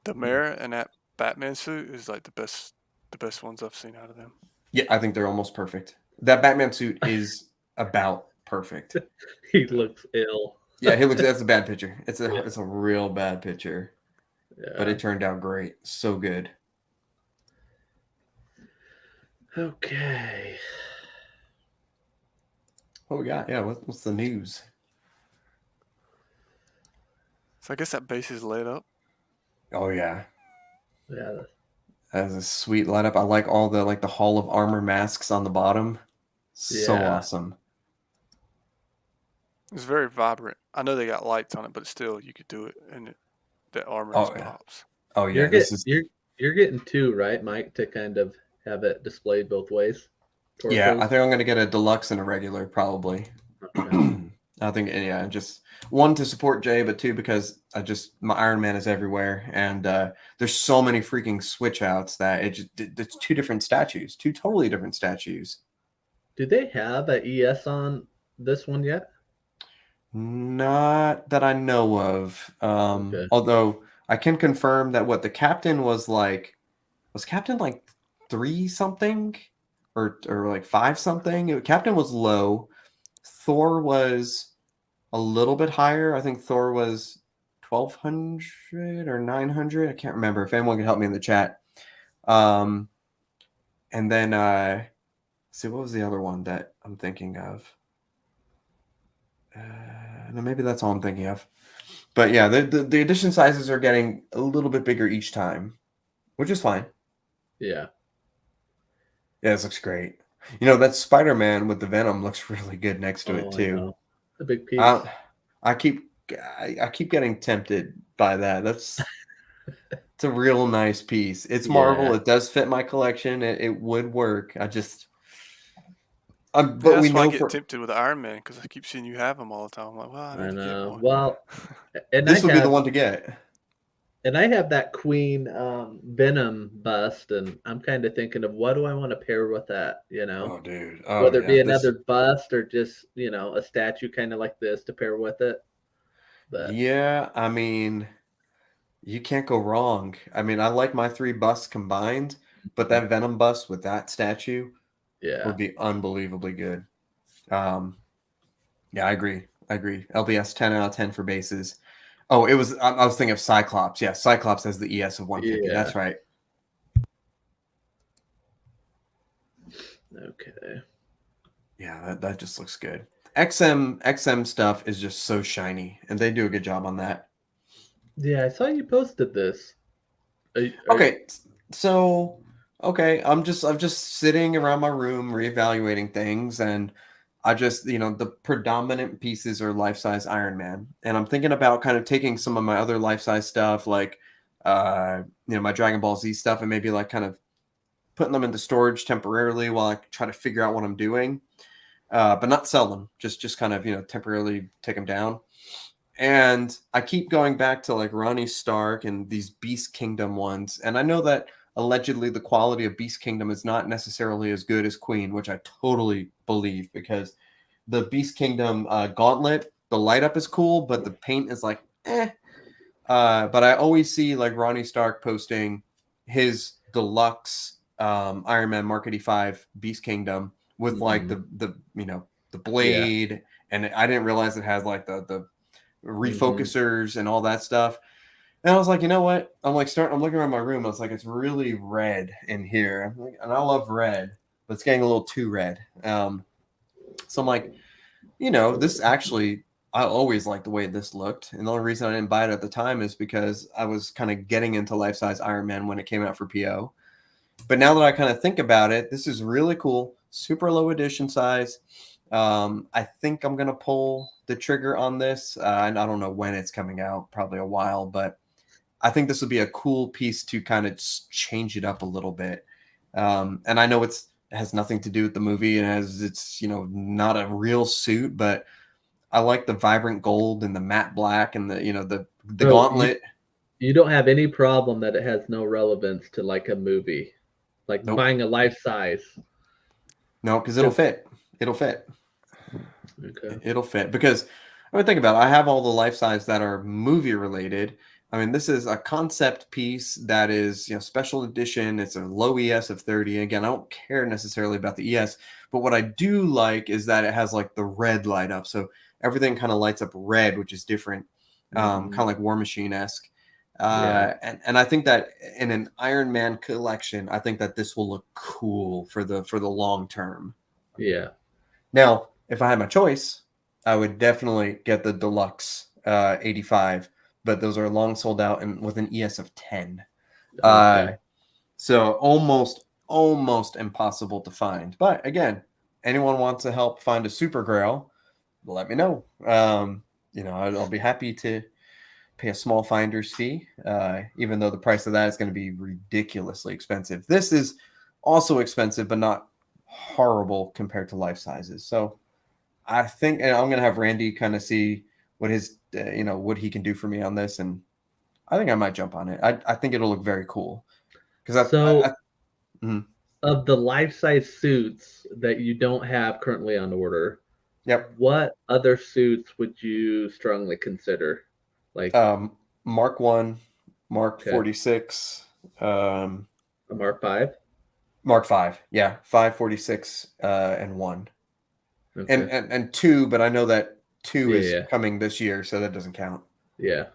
The Mara and that Batman suit is like the best ones I've seen out of them. Yeah, I think they're almost perfect. That Batman suit is about perfect. He looks ill. Yeah, that's a bad picture. It's a real bad picture. Yeah. But it turned out great. So good. Okay. What we got? Yeah, what's the news? So I guess that base is lit up. Oh yeah. Yeah. That's a sweet lineup. I like all the the Hall of Armor masks on the bottom. So awesome. It's very vibrant. I know they got lights on it, but still, you could do it, and the armor just pops. Oh yeah, you're getting two, right, Mike, to kind of have it displayed both ways. Yeah, I think I'm gonna get a deluxe and a regular probably. Okay. I think just one to support Jay, but two because my Iron Man is everywhere, and there's so many freaking switch outs that it's two different statues, two totally different statues. Do they have an ES on this one yet? Not that I know of. Although I can confirm that the captain was captain like 3 something or like 5 something. Captain was low. Thor was a little bit higher. I think Thor was 1,200 or 900. I can't remember. If anyone can help me in the chat. And then see, what was the other one that I'm thinking of? No, maybe that's all I'm thinking of. But yeah, the edition sizes are getting a little bit bigger each time, which is fine. Yeah. Yeah, this looks great. That Spider-Man with the Venom looks really good next to it too. A big piece. I keep getting tempted by that. It's a real nice piece. It's Marvel. It does fit my collection. It would work. But that's why I get tempted with Iron Man because I keep seeing you have them all the time. I'm like, well, I know. Well, and this would be the one to get. And I have that Queen Venom bust, and I'm kind of thinking of what do I want to pair with that, Oh, dude. Oh, whether it yeah. be another bust or just, a statue kind of like this to pair with it. But Yeah, I mean, you can't go wrong. I mean, I like my 3 busts combined, but that Venom bust with that statue yeah, would be unbelievably good. Um, yeah, I agree. I agree. LBS 10 out of 10 for bases. Oh, I was thinking of Cyclops. Yeah, Cyclops has the ES of 150. yeah, That's right. okay. Yeah, that just looks good. XM stuff is just so shiny, and they do a good job on that. Yeah, I saw you posted this. Okay, so I'm just sitting around my room reevaluating things, and I just the predominant pieces are life size Iron Man, and I'm thinking about kind of taking some of my other life size stuff, like my Dragon Ball Z stuff, and maybe like kind of putting them into storage temporarily while I try to figure out what I'm doing, but not sell them, just kind of temporarily take them down. And I keep going back to like Ronnie Stark and these Beast Kingdom ones. And I know that allegedly the quality of Beast Kingdom is not necessarily as good as Queen, which I totally believe because the Beast Kingdom gauntlet, the light up is cool, but the paint is like, eh. But I always see like Ronnie Stark posting his deluxe Iron Man Mark 85 Beast Kingdom with like the Yeah. blade. And I didn't realize it has like the Mm-hmm. refocusers and all that stuff. And I was like, you know what? I'm looking around my room. I was like, it's really red in here. And I love red, but it's getting a little too red. So I'm like, this actually, I always liked the way this looked. And the only reason I didn't buy it at the time is because I was kind of getting into life size Iron Man when it came out for PO. But now that I kind of think about it, this is really cool. Super low edition size. I think I'm gonna pull the trigger on this. And I don't know when it's coming out, probably a while, but I think this would be a cool piece to kind of change it up a little bit. And I know it has nothing to do with the movie, and it's not a real suit, but I like the vibrant gold and the matte black and the So gauntlet. you don't have any problem that it has no relevance to like a movie, like Nope, buying a life size. no, because it'll fit. It'll fit. Okay. It'll fit because I mean, think about it. I have all the life size that are movie related. I mean, this is a concept piece that is special edition. It's a low ES of 30. Again, I don't care necessarily about the ES, but what I do like is that it has like the red light up, so everything kind of lights up red, which is different, kind of like War Machine-esque. Yeah. And I think that in an Iron Man collection, I think that this will look cool for the long term. Yeah. Now, if I had my choice, I would definitely get the deluxe 85, but those are long sold out and with an ES of 10. Okay. So almost impossible to find. But again, anyone wants to help find a super grail, let me know. I'll be happy to pay a small finder's fee, even though the price of that is going to be ridiculously expensive. This is also expensive, but not horrible compared to life sizes. So I think I'm going to have Randy kind of see what his, what he can do for me on this. And I think I might jump on it. I think it'll look very cool. Because So mhm. of the life size suits that you don't have currently on order, Yep. what other suits would you strongly consider? Like Mark 1, Mark okay, 46, a Mark 5? Mark 5. Yeah, 546 and 1. Okay. And 2, but I know that 2 Yeah, is yeah. coming this year, so that doesn't count. Yeah.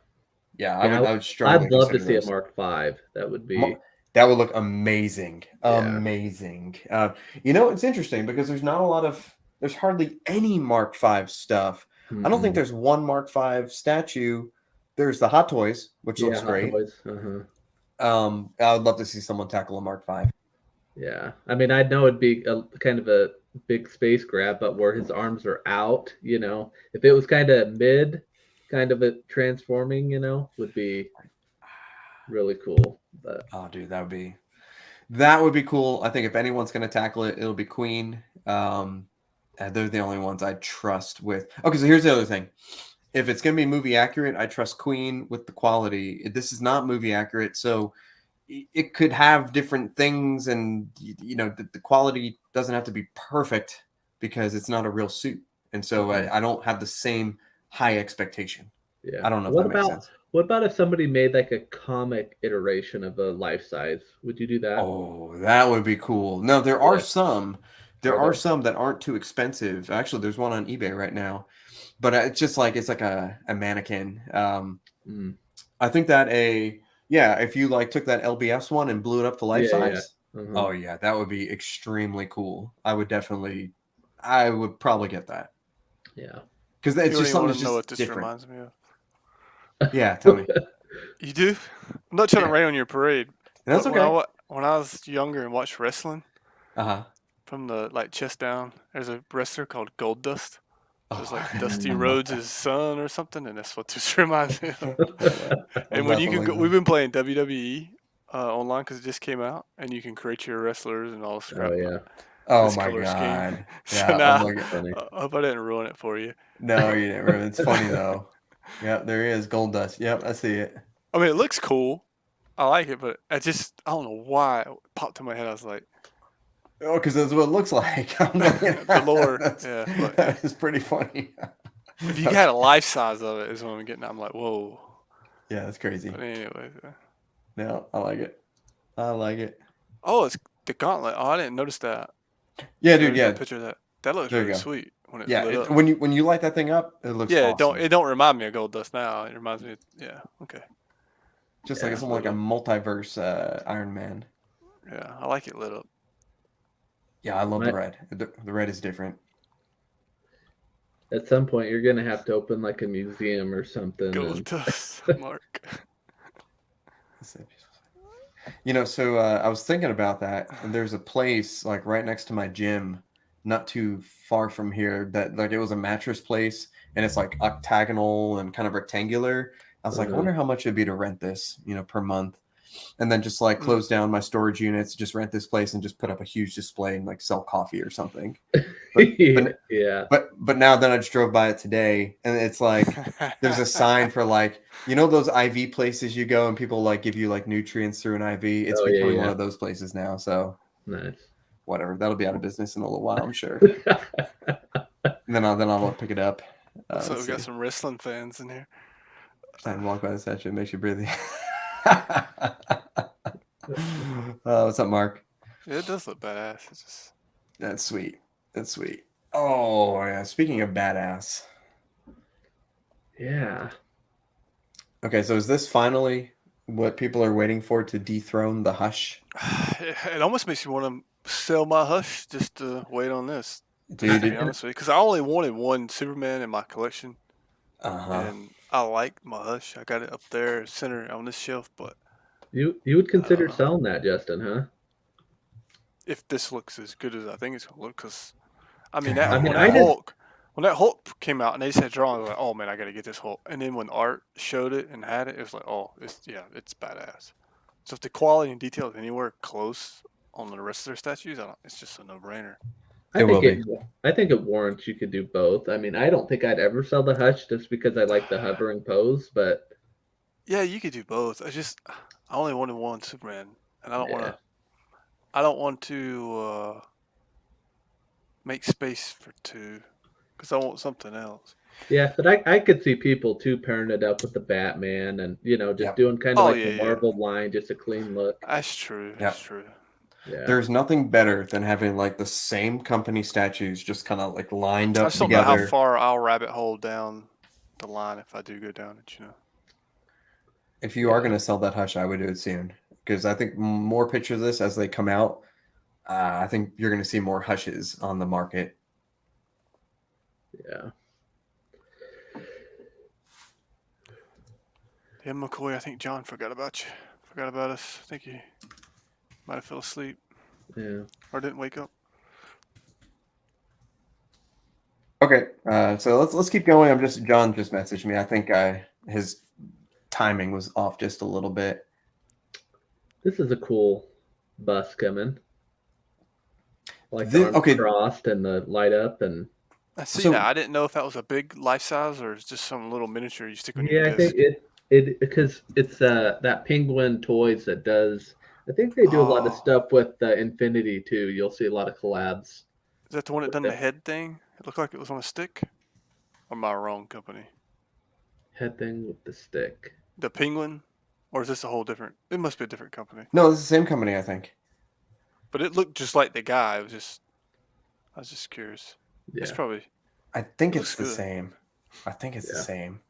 Yeah, Yeah, I would strongly I'd love to consider see a those. Mark 5. That would be That would look amazing. yeah. Amazing. It's interesting because there's hardly any Mark 5 stuff. I don't think Mm-mm. there's one Mark 5 statue. There's the Hot Toys, which Yeah, looks Hot great. Toys. Uh-huh. I would love to see someone tackle a Mark 5. Yeah. I mean, I know it'd be a kind of a big space grab, but where his arms are out, if it was kind of mid, kind of a transforming, would be really cool. But Oh, dude, that would be cool. I think if anyone's going to tackle it, it'll be Queen. And they're the only ones I trust with. Okay, so here's the other thing. if it's going to be movie accurate, I trust Queen with the quality. This is not movie accurate, so it could have different things, and the quality doesn't have to be perfect because it's not a real suit, and so I don't have the same high expectation. Yeah. I don't know if that makes sense. What about if somebody made like a comic iteration of a life size? Would you do that? Oh, that would be cool. No, there are some. There are some that aren't too expensive. Actually, there's one on eBay right now, but it's like a mannequin. I think that if you like took that LBS one and blew it up to life size. Yeah. Oh yeah, that would be extremely cool. I would probably get that. Yeah. Because it's just something that's know what just this different. reminds me of. Yeah, tell me. You do? I'm not trying to rain on your parade. That's okay. When I was younger and watched wrestling, from the chest down, there's a wrestler called Gold Dust. It was like Dusty Rhodes' son or something, and that's what this reminds me of. And when we've been playing WWE online because it just came out, and you can create your wrestlers and all this crap. Oh yeah. Oh my god. So I hope I didn't ruin it for you. No, you didn't ruin it. It's funny though. Yeah, there is Gold Dust. Yep, I see it. I mean, it looks cool. I like it, but I don't know why it popped in my head. I was like, oh, because that's what it looks like. The lore. That is pretty funny. If you had a life size of it, is what I'm getting at. I'm like, whoa. Yeah, that's crazy. But anyway. No, I like it. Oh, it's the gauntlet. Oh, I didn't notice that. Yeah, dude. Yeah. Picture of that. That looks really sweet when it's lit up. When you light that thing up, it looks awesome. It don't remind me of Gold Dust now. It reminds me okay. Just like it's like a multiverse Iron Man. Yeah, I like it lit up. Yeah, I love the red. The red is different. At some point, you're gonna have to open like a museum or something. Gold Dust, Mark. So I was thinking about that, and there's a place like right next to my gym, not too far from here, that like it was a mattress place, and it's like octagonal and kind of rectangular. I was like, I wonder how much it'd be to rent this, per month, and then just like close down my storage units, just rent this place, and just put up a huge display and like sell coffee or something. But now then I just drove by it today, and it's like there's a sign for like those IV places you go and people like give you like nutrients through an IV. It's becoming one of those places now. So nice. Whatever, that'll be out of business in a little while, I'm sure. And then I'll pick it up. So we got some wrestling fans in here. Time to walk by the statue, it makes you breathe. What's up, Mark? Yeah, it does look badass. That's sweet. Oh yeah. Speaking of badass. Yeah. Okay, so is this finally what people are waiting for to dethrone the Hush? It almost makes you want to sell my Hush just to wait on this. Dude, to be honest with you, because I only wanted one Superman in my collection, and I like my Hush. I got it up there, center on this shelf. But you would consider selling that, Justin, huh? If this looks as good as I think it's gonna look, because when that Hulk came out and they said drawing, I was like, oh man, I gotta get this Hulk. And then when Art showed it and had it, it was like, oh, it's badass. So if the quality and detail is anywhere close on the rest of their statues, it's just a no-brainer. I think it warrants you could do both. I mean, I don't think I'd ever sell the Hush just because I like the hovering pose, but yeah, you could do both. I only wanted one Superman, and I don't want to make space for two because I want something else. Yeah, but I could see people too pairing it up with the Batman and just doing kind of the Marvel line, just a clean look. That's true. That's true. Yeah. There's nothing better than having like the same company statues just kind of like lined up together. I just don't know how far I'll rabbit hole down the line if I do go down it, If you are going to sell that Hush, I would do it soon because I think more pictures of this as they come out, I think you're going to see more Hushes on the market. Yeah. Yeah, McCoy, I think John forgot about you. Forgot about us. I think he might have fell asleep. Yeah. Or didn't wake up. Okay, so let's keep going. John just messaged me. I think his timing was off just a little bit. This is a cool bus coming. Like the arms crossed and the light up and. I see So now. I didn't know if that was a big life size or it's just some little miniature you stick on your Yeah, I think disc. it because it's that Penguin Toys that does. I think they do a lot of Oh, stuff with Infinity too. You'll see a lot of collabs is that the one that with done the them. head thing? It looked like it was on a stick. Or am I wrong company? Head thing with the stick. The Penguin? Or is this a whole different? It must be a different company. no, it's the same company, I think. But it looked just like the guy. I was just curious. It's Yeah, probably, I think it looks it's the good. same. I think it's the yeah. same.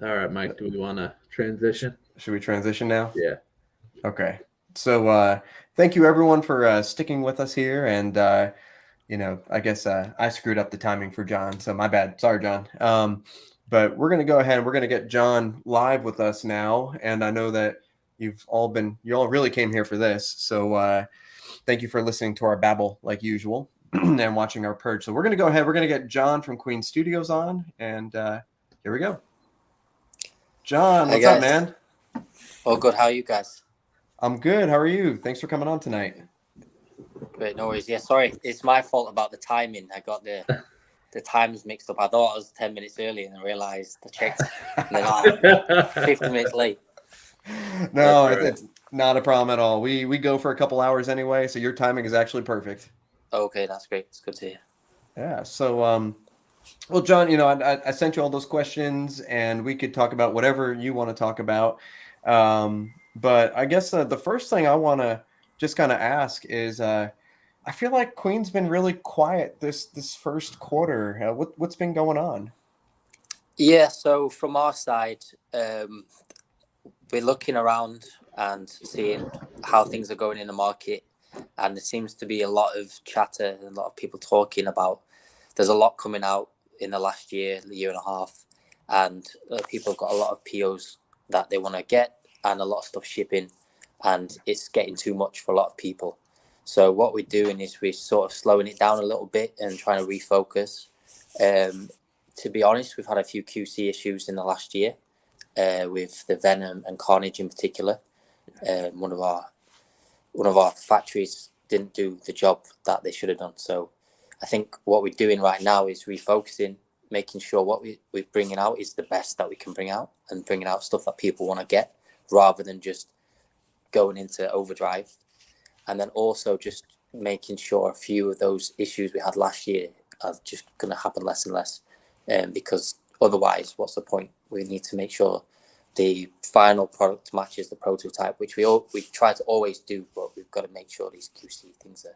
All right, Mike. Do we want to transition? Should we transition now? Yeah. Okay. So thank you everyone for sticking with us here. And I guess I screwed up the timing for John, so my bad. Sorry, John. But we're gonna go ahead and we're gonna get John live with us now. And I know that you all really came here for this. So thank you for listening to our babble like usual and watching our purge. So we're gonna go ahead. We're gonna get John from Queen Studios on, and here we go. John, Hi what's up, guys. man? All good. How are you guys? I'm good. How are you? Thanks for coming on tonight. Great. No worries. Yeah. Sorry, it's my fault about the timing. I got the times mixed up. I thought I was 10 minutes early, and I realized I checked, and then 50 minutes late. No, it's not a problem at all. We go for a couple hours anyway, so your timing is actually perfect. Okay, that's great. It's good to hear. Yeah. So, well, John, I sent you all those questions, and we could talk about whatever you want to talk about. But I guess the first thing I want to just kind of ask is, I feel like Queen's been really quiet this first quarter. What's been going on? Yeah. So from our side, we're looking around and seeing how things are going in the market, and there seems to be a lot of chatter and a lot of people talking about. There's a lot coming out in the last year and a half, and people have got a lot of POs that they want to get and a lot of stuff shipping, and it's getting too much for a lot of people. So what we're doing is we're sort of slowing it down a little bit and trying to refocus. To be honest, we've had a few QC issues in the last year with the Venom and Carnage in particular. One of our factories didn't do the job that they should have done. So I think what we're doing right now is refocusing, making sure what we're bringing out is the best that we can bring out, and bringing out stuff that people want to get rather than just going into overdrive. And then also just making sure a few of those issues we had last year are just going to happen less and less, because otherwise, what's the point? We need to make sure the final product matches the prototype, which we try to always do, but we've got to make sure these QC things are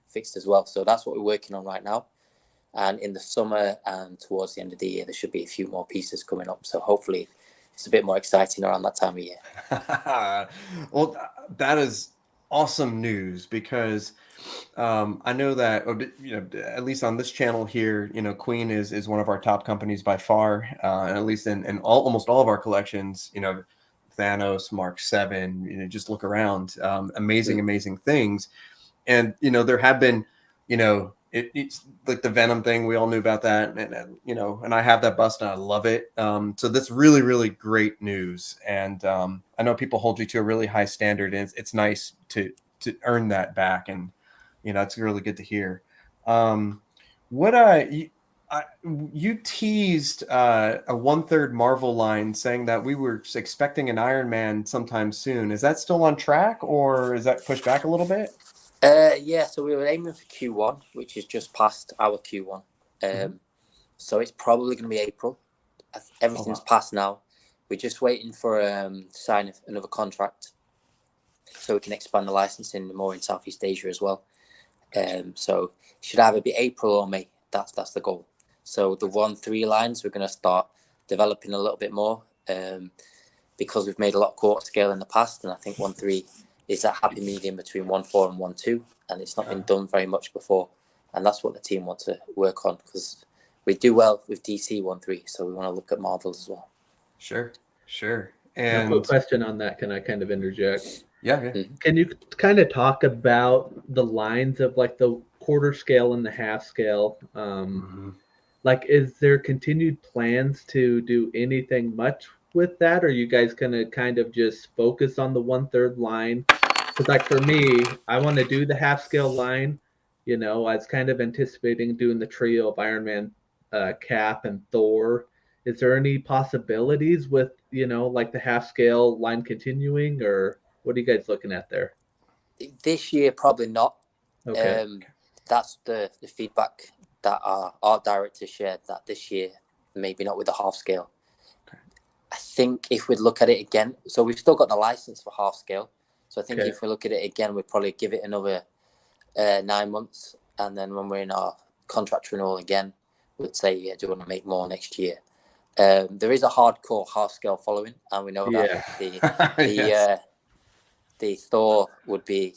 fixed as well. So that's what we're working on right now. And in the summer and towards the end of the year, there should be a few more pieces coming up. So hopefully it's a bit more exciting around that time of year. Well, that is awesome news, because I know that at least on this channel here, Queen is one of our top companies by far, and at least in almost all of our collections. Thanos, Mark 7. Just look around, amazing things. And there have been, it's like the Venom thing. We all knew about that, and I have that bust and I love it. So that's really great news. And I know people hold you to a really high standard, and it's nice to earn that back. And it's really good to hear. You teased a 1/3 Marvel line, saying that we were expecting an Iron Man sometime soon. Is that still on track, or is that pushed back a little bit? Yeah, so we were aiming for Q1, which is just past our Q1. So it's probably going to be April. Everything's passed now. We're just waiting for to sign another contract so we can expand the licensing more in Southeast Asia as well. So it should either be April or May. That's the goal. So the 1/3 lines, we're going to start developing a little bit more, because we've made a lot of quarter scale in the past, and I think 1/3 is that happy medium between 1/4 and 1/2, and it's not been done very much before, and that's what the team want to work on, because we do well with DC 1/3, so we want to look at Marvels as well. Sure. And a quick question on that. Can I kind of interject? Yeah. Mm-hmm. Can you kind of talk about the lines of like the quarter scale and the half scale? Like, is there continued plans to do anything much with that? Or are you guys gonna kind of just focus on the 1/3 line? Because like for me, I want to do the half scale line, You know, I was kind of anticipating doing the trio of Iron Man, Cap, and Thor. Is there any possibilities with, you know, like the half scale line continuing, or what are you guys looking at there? This year, probably not. Okay. That's the feedback that our art director shared, that this year, maybe not with the half scale. Okay. I think if we'd look at it again, so we've still got the license for half scale. So I think if we look at it again, we'd probably give it another 9 months. And then when we're in our contract renewal again, we'd say, yeah, do you want to make more next year? There is a hardcore half scale following, and we know that the Thor would be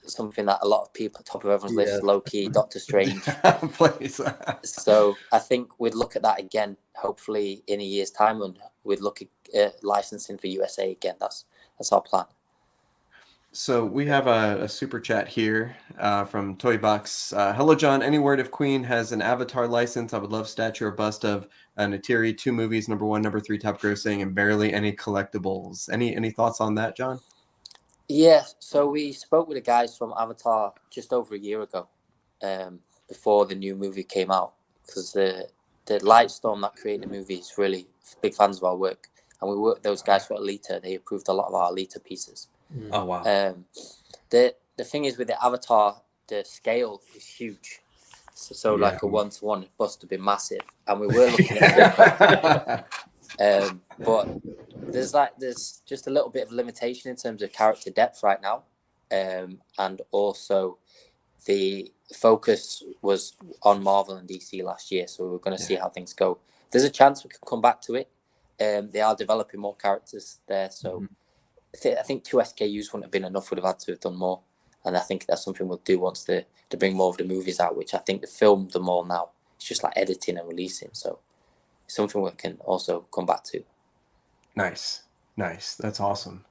something that a lot of people, top of everyone's list, low key, Doctor Strange. Please. So I think we'd look at that again, hopefully in a year's time, and we'd look at licensing for USA again. That's our plan. So we have a super chat here from Toy Box. Hello, John. Any word if Queen has an Avatar license? I would love statue or bust of Neytiri, 2 movies, number 1, number 3 top grossing, and barely any collectibles. Any thoughts on that, John? Yeah, so we spoke with the guys from Avatar just over a year ago, before the new movie came out, because the Lightstorm that created the movie is really big fans of our work, and we worked with those guys for Alita. They approved a lot of our Alita pieces. Oh wow! The thing is with the Avatar, the scale is huge, so like a 1-to-1 bust would be massive, and we were looking at it. But there's just a little bit of limitation in terms of character depth right now, and also the focus was on Marvel and DC last year, so we're going to see how things go. There's a chance we could come back to it. They are developing more characters there, so I think 2 SKUs wouldn't have been enough. Would have had to have done more, and I think that's something we'll do once to bring more of the movies out, which I think they filmed them all now. It's just like editing and releasing, so something we can also come back to. Nice. That's awesome.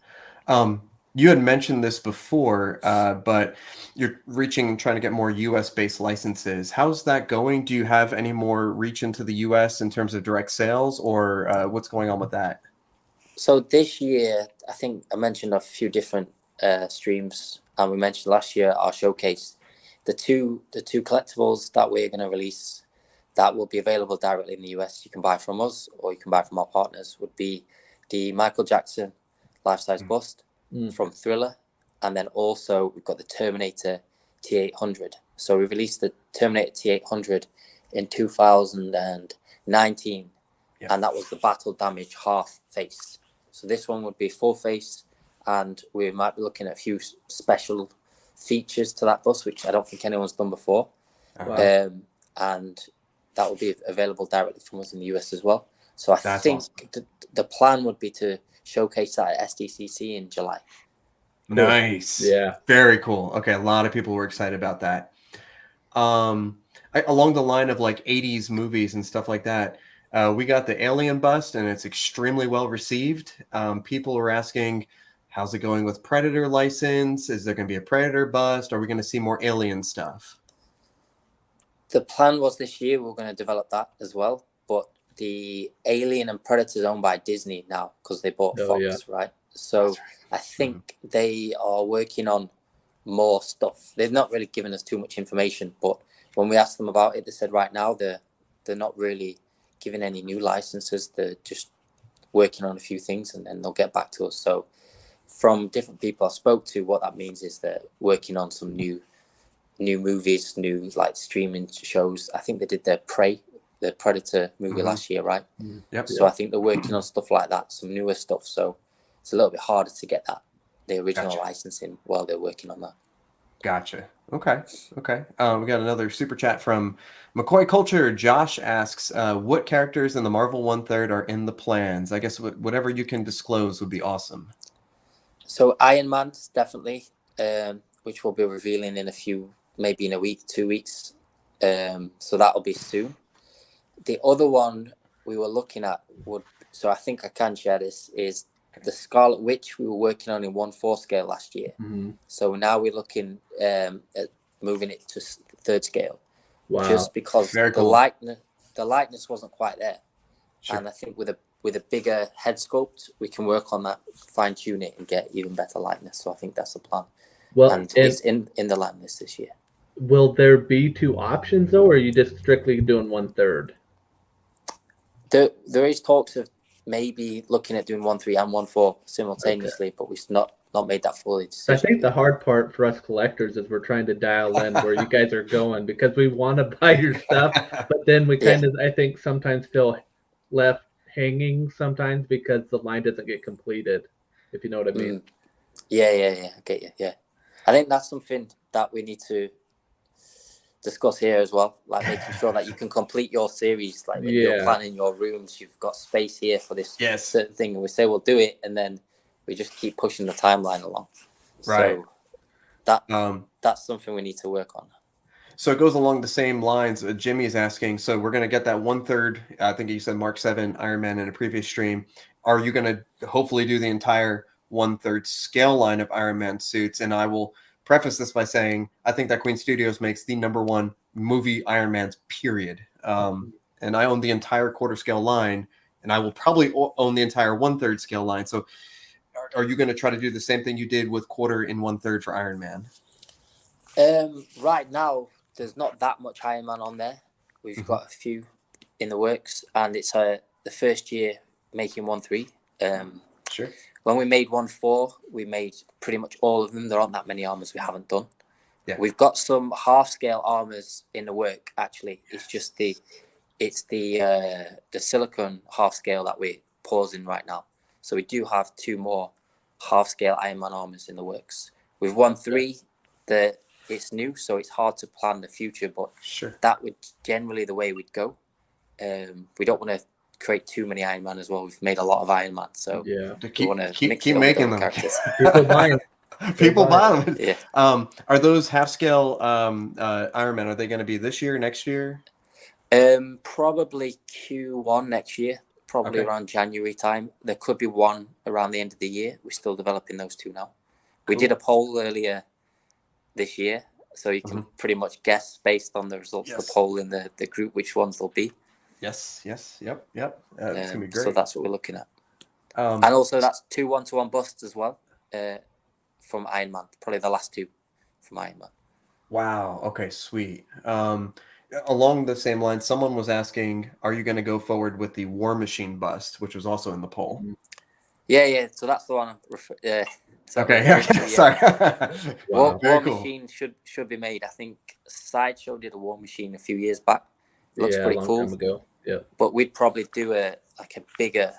You had mentioned this before, but you're trying to get more US-based licenses. How's that going? Do you have any more reach into the US in terms of direct sales, or what's going on with that? So this year, I think I mentioned a few different streams, and we mentioned last year our showcase. The two collectibles that we're going to release that will be available directly in the US, you can buy from us or you can buy from our partners, would be the Michael Jackson life-size bust from Thriller, and then also we've got the Terminator T800. So we released the Terminator T800 in 2019, and that was the battle damage half face. So this one would be full face, and we might be looking at a few special features to that bus, which I don't think anyone's done before. And that will be available directly from us in the US as well. So I think awesome. The plan would be to showcase that at SDCC in July. Cool. Nice. Yeah. Very cool. Okay. A lot of people were excited about that. Along the line of like 80s movies and stuff like that, we got the Alien bust, and it's extremely well received. People were asking, how's it going with Predator license? Is there going to be a Predator bust? Are we going to see more Alien stuff? The plan was this year we're going to develop that as well, but the Alien and Predator is owned by Disney now because they bought Fox, right? So right. I think they are working on more stuff. They've not really given us too much information, but when we asked them about it, they said right now they're not really giving any new licenses. They're just working on a few things, and then they'll get back to us. So from different people I spoke to, what that means is they're working on some new movies, new like streaming shows. I think they did the Predator movie last year, right? Yep. So I think they're working on stuff like that, some newer stuff. So it's a little bit harder to get the original licensing while they're working on that. Gotcha. Okay. We got another super chat from McCoy Culture. Josh asks, what characters in the Marvel 1/3 are in the plans? I guess whatever you can disclose would be awesome. So Iron Man, definitely, which we'll be revealing maybe in a week, 2 weeks. So that'll be soon. The other one we were looking at so I think I can share this, is the Scarlet Witch we were working on in 1/4 scale last year. So now we're looking at moving it to 3rd scale. Wow. Just because the likeness wasn't quite there. Sure. And I think with a bigger head sculpt, we can work on that, fine tune it, and get even better likeness. So I think that's the plan. Well, and it's in the likeness this year. will there be 2 options though, or are you just strictly doing 1/3? There is talks of maybe looking at doing 1/3 and 1/4 simultaneously, but we've not made that fully So I decision. think the hard part for us collectors is we're trying to dial in where you guys are going, because we want to buy your stuff, but then we kind of, I think, sometimes feel left hanging sometimes because the line doesn't get completed, if you know what I mean. Yeah, I get you. Yeah, I think that's something that we need to discuss here as well, like making sure that you can complete your series. Like when you're planning your rooms, you've got space here for this certain thing, and we say we'll do it, and then we just keep pushing the timeline along. Right. So that's something we need to work on. So it goes along the same lines. Jimmy is asking, so we're going to get that 1/3, I think you said Mark 7 Iron Man in a previous stream. Are you going to hopefully do the entire 1/3 scale line of Iron Man suits? And I will preface this by saying, I think that Queen Studios makes the #1 movie Iron Man's, period. And I own the entire quarter scale line, and I will probably own the entire 1/3 scale line. So are you going to try to do the same thing you did with quarter and 1/3 for Iron Man? Right now, there's not that much Iron Man on there. We've got a few in the works, and it's the first year making 1/3. Sure. When we made 1/4, we made pretty much all of them. There aren't that many armors we haven't done. Yeah. We've got some half scale armors in the work. Actually, it's just the silicone half scale that we're pausing right now. So we do have 2 more half scale Iron Man armors in the works. We've 1/3 that it's new, so it's hard to plan the future, but that would generally the way we'd go. We don't want to create too many Iron Man as well. We've made a lot of Iron Man, so we want to keep making them. Characters. People buy them. Yeah. Are those half scale Iron Man? Are they going to be this year, next year? Probably Q1 next year. Probably around January time. There could be one around the end of the year. We're still developing those 2 now. We did a poll earlier this year, so you can pretty much guess based on the results of the poll in the group which ones they'll be. Yep. It's gonna be great. So that's what we're looking at. And also that's 2 1-to-1 busts as well from Iron Man. Probably the last 2 from Iron Man. Wow. Okay. Sweet. Along the same line, someone was asking, "Are you going to go forward with the War Machine bust, which was also in the poll?" Yeah. So that's the one. Okay. Sorry. War Machine should be made. I think Sideshow did a War Machine a few years back. Looks pretty cool. Time ago. Yeah. But we'd probably do a bigger,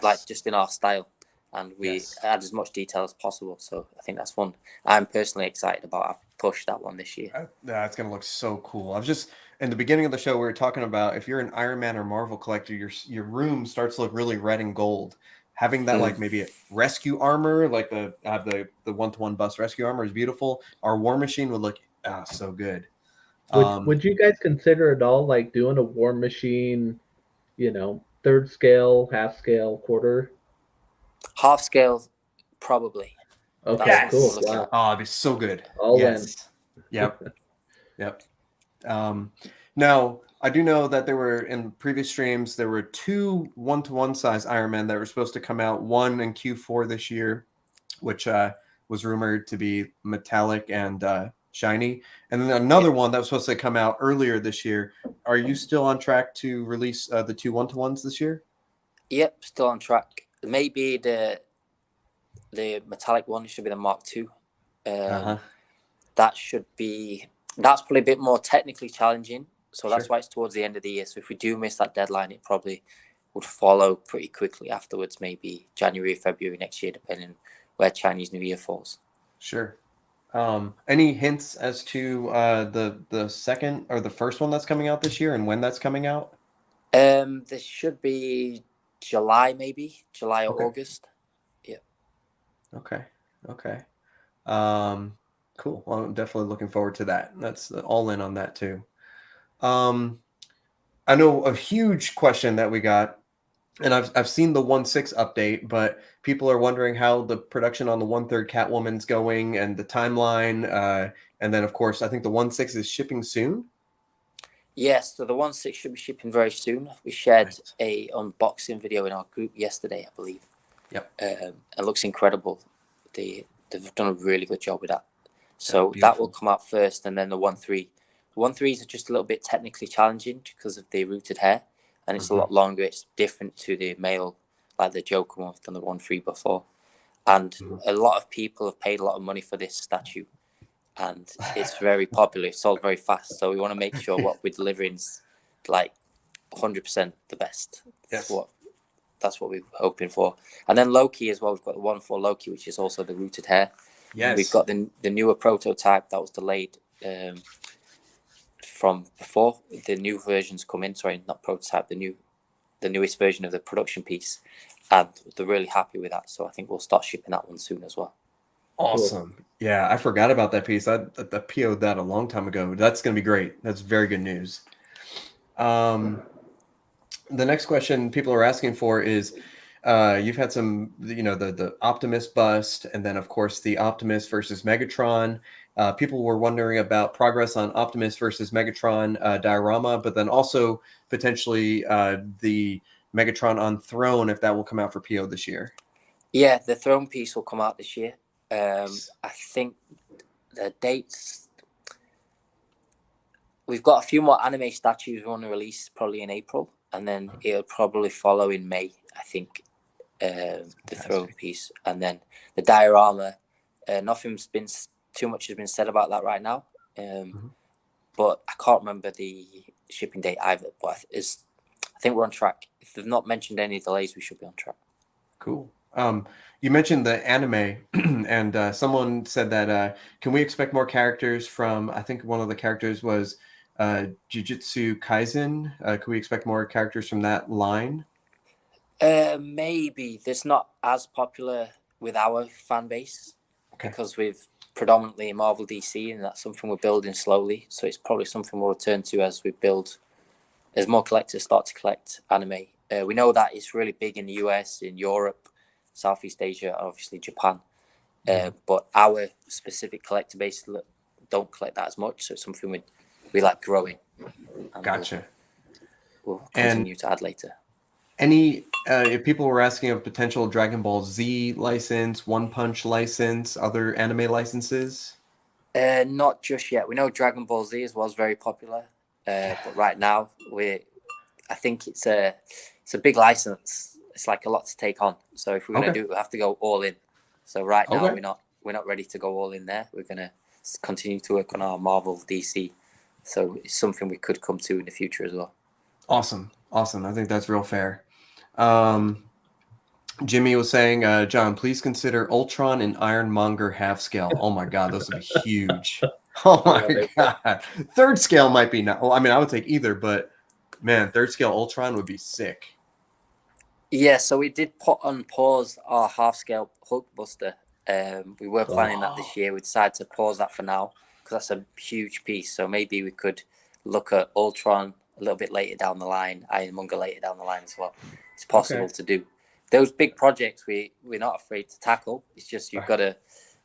like just in our style, and we add as much detail as possible. So I think that's one I'm personally excited about. I've pushed that one this year. It's going to look so cool. I was just in the beginning of the show, we were talking about if you're an Iron Man or Marvel collector, your room starts to look really red and gold. Having that like maybe a rescue armor, like the 1-to-1 bust rescue armor is beautiful. Our War Machine would look so good. Would you guys consider at all like doing a War Machine, 3rd scale, half scale, quarter? Half scale, probably. Okay, cool. Wow. Oh, it'd be so good. All in. Yep. Now, I do know that there were in previous streams, there were 2 1-to-1 size Iron Man that were supposed to come out, one in Q4 this year, which was rumored to be metallic and shiny, and then another one that was supposed to come out earlier this year. Are you still on track to release the 2 1-to-1s this year? Yep, still on track. Maybe the metallic one should be the Mark II. That's probably a bit more technically challenging. So that's why it's towards the end of the year. So if we do miss that deadline, it probably would follow pretty quickly afterwards, maybe January, February next year, depending where Chinese New Year falls. Sure. Any hints as to the second or the first one that's coming out this year and when that's coming out? This should be July, maybe July or August. Yeah. Okay. Cool. Well, I'm definitely looking forward to that. That's all in on that too. I know a huge question that we got, and I've seen the 1/6 update, but people are wondering how the production on the 1/3 Catwoman's going and the timeline. And then, of course, I think the 1/6 is shipping soon. Yes, so the 1/6 should be shipping very soon. We shared a unboxing video in our group yesterday, I believe. Yep. It looks incredible. They've done a really good job with that. So that will come out first, and then the 1.3. The 1.3s are just a little bit technically challenging because of the rooted hair, and it's a lot longer. It's different to the male, like the Joker one than the 1.3 before. And a lot of people have paid a lot of money for this statue, and it's very popular. It's sold very fast. So we want to make sure what we're delivering is like 100% the best. That's what we're hoping for. And then Loki as well. We've got the 1.4 Loki, which is also the rooted hair. Yes. We've got the newer prototype that was delayed from before the new versions come in. Sorry, not prototype. The newest version of the production piece, and they're really happy with that. So I think we'll start shipping that one soon as well. Awesome. Cool. Yeah, I forgot about that piece. I PO'd that a long time ago. That's going to be great. That's very good news. The next question people are asking for is, you've had some, the Optimus bust, and then of course the Optimus versus Megatron. People were wondering about progress on Optimus versus Megatron diorama, but then also potentially the Megatron on Throne, if that will come out for PO this year. Yeah, the Throne piece will come out this year. I think the dates, we've got a few more anime statues we want to release probably in April, and then it'll probably follow in May, I think, the Throne piece. And then the diorama, nothing's been too much has been said about that right now, but I can't remember the shipping date either, but I think we're on track. If they've not mentioned any delays, we should be on track. Cool. You mentioned the anime, and someone said that can we expect more characters from, I think one of the characters was Jujutsu Kaisen. Can we expect more characters from that line? Maybe. It's not as popular with our fan base because we've predominantly Marvel DC, and that's something we're building slowly. So it's probably something we'll return to as we build, as more collectors start to collect anime. We know that it's really big in the US, in Europe, Southeast Asia, obviously Japan. But our specific collector base don't collect that as much. So it's something we like growing. Gotcha. We'll continue to add later. If people were asking of potential Dragon Ball Z license, One Punch license, other anime licenses? Not just yet. We know Dragon Ball Z was very popular, but right now I think it's a big license. It's like a lot to take on. So if we're gonna do it, we have to go all in. So right now we're not ready to go all in there. We're gonna continue to work on our Marvel DC. So it's something we could come to in the future as well. Awesome. I think that's real fair. Jimmy was saying, John, please consider Ultron and Ironmonger half scale. Oh my God, those would be huge. Oh my God. Third scale might be not. Well, I mean, I would take either, but man, third scale Ultron would be sick. Yeah, so we did put on pause our half scale Hulkbuster. We were planning that this year. We decided to pause that for now because that's a huge piece. So maybe we could look at Ultron a little bit later down the line, Ironmonger later down the line as well. It's possible to do. Those big projects we're not afraid to tackle. It's just you've got to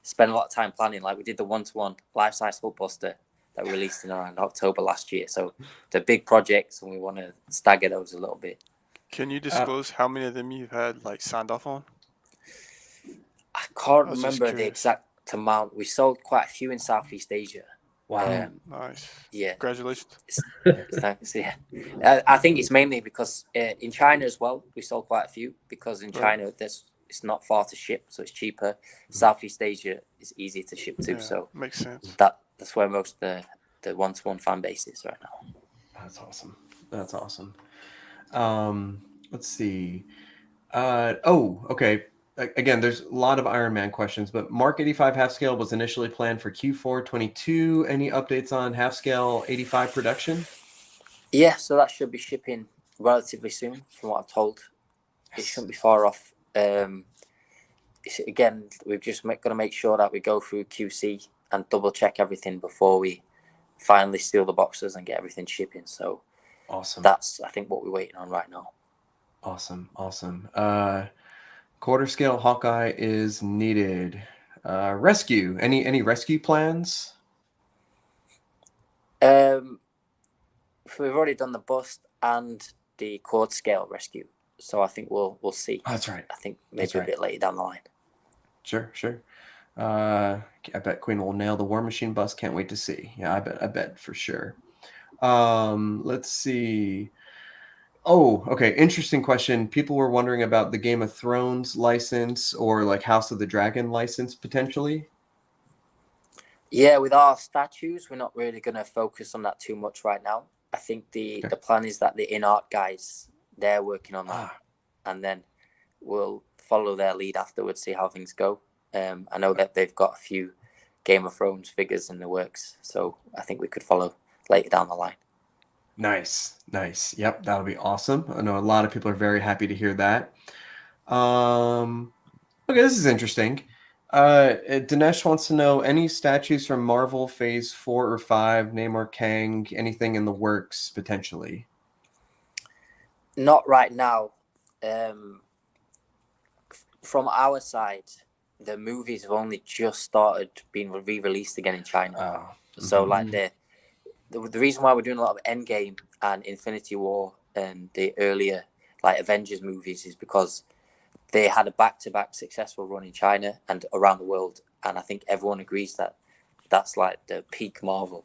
spend a lot of time planning. Like we did the 1-to-1 life-size Hulkbuster that we released in around October last year. So they're big projects and we want to stagger those a little bit. Can you disclose how many of them you've had like signed off on? I can't remember the exact amount. We sold quite a few in Southeast Asia. Wow. Nice. Yeah. Congratulations. Thanks. Yeah. I think it's mainly because in China as well, we sold quite a few because in China it's not far to ship, so it's cheaper. Southeast Asia is easy to ship to, so makes sense. That's where most of the 1-to-1 fan base is right now. That's awesome. Let's see. Okay. Again, there's a lot of Iron Man questions, but Mark 85 half scale was initially planned for Q4 22. Any updates on half scale 85 production? Yeah, so that should be shipping relatively soon, from what I'm told. It shouldn't be far off. Again, we've just got to make sure that we go through QC and double check everything before we finally seal the boxes and get everything shipping. So awesome. That's, I think, what we're waiting on right now. Awesome. Quarter scale Hawkeye is needed. Rescue. Any rescue plans? We've already done the bust and the quad scale rescue, so I think we'll see. Oh, that's right. I think maybe a bit later down the line. Sure. I bet Queen will nail the War Machine bus. Can't wait to see. Yeah, I bet for sure. Let's see. Oh, okay. Interesting question. People were wondering about the Game of Thrones license or like House of the Dragon license potentially. Yeah, with our statues, we're not really going to focus on that too much right now. I think the plan is that the in-art guys, they're working on that, and then we'll follow their lead afterwards, see how things go. I know that they've got a few Game of Thrones figures in the works, so I think we could follow later down the line. Nice. Yep, that'll be awesome. I know a lot of people are very happy to hear that. Okay, this is interesting. Dinesh wants to know any statues from Marvel Phase 4 or 5, Namor, Kang, anything in the works potentially? Not right now. From our side, the movies have only just started being re-released again in China. Oh. So like the reason why we're doing a lot of Endgame and Infinity War and the earlier like Avengers movies is because they had a back-to-back successful run in China and around the world, and I think everyone agrees that that's like the peak Marvel.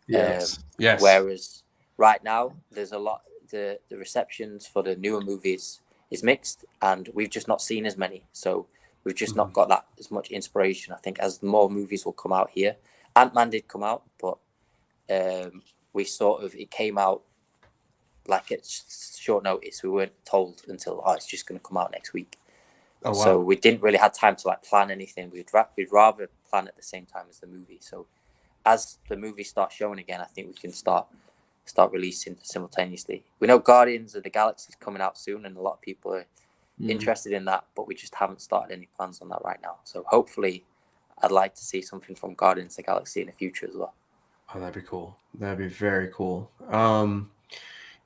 Yes. Whereas right now, there's a lot. The receptions for the newer movies is mixed, and we've just not seen as many. So we've just not got that as much inspiration. I think as more movies will come out here, Ant-Man did come out, but it came out like it's short notice. We weren't told until it's just going to come out next week. Oh, wow. So we didn't really have time to like plan anything. We'd rather plan at the same time as the movie. So as the movie starts showing again, I think we can start releasing simultaneously. We know Guardians of the Galaxy is coming out soon, and a lot of people are interested in that, but we just haven't started any plans on that right now. So hopefully, I'd like to see something from Guardians of the Galaxy in the future as well. Oh, that'd be cool. That'd be very cool.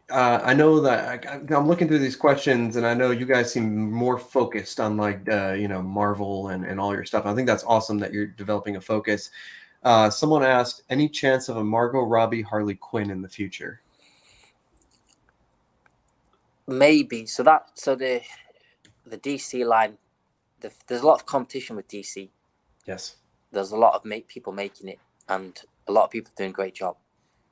I know that I'm looking through these questions, and I know you guys seem more focused on like Marvel and all your stuff. I think that's awesome that you're developing a focus. Someone asked, any chance of a Margot Robbie Harley Quinn in the future? Maybe. So the DC line, there's a lot of competition with DC. Yes. There's a lot of people making it, and a lot of people doing a great job.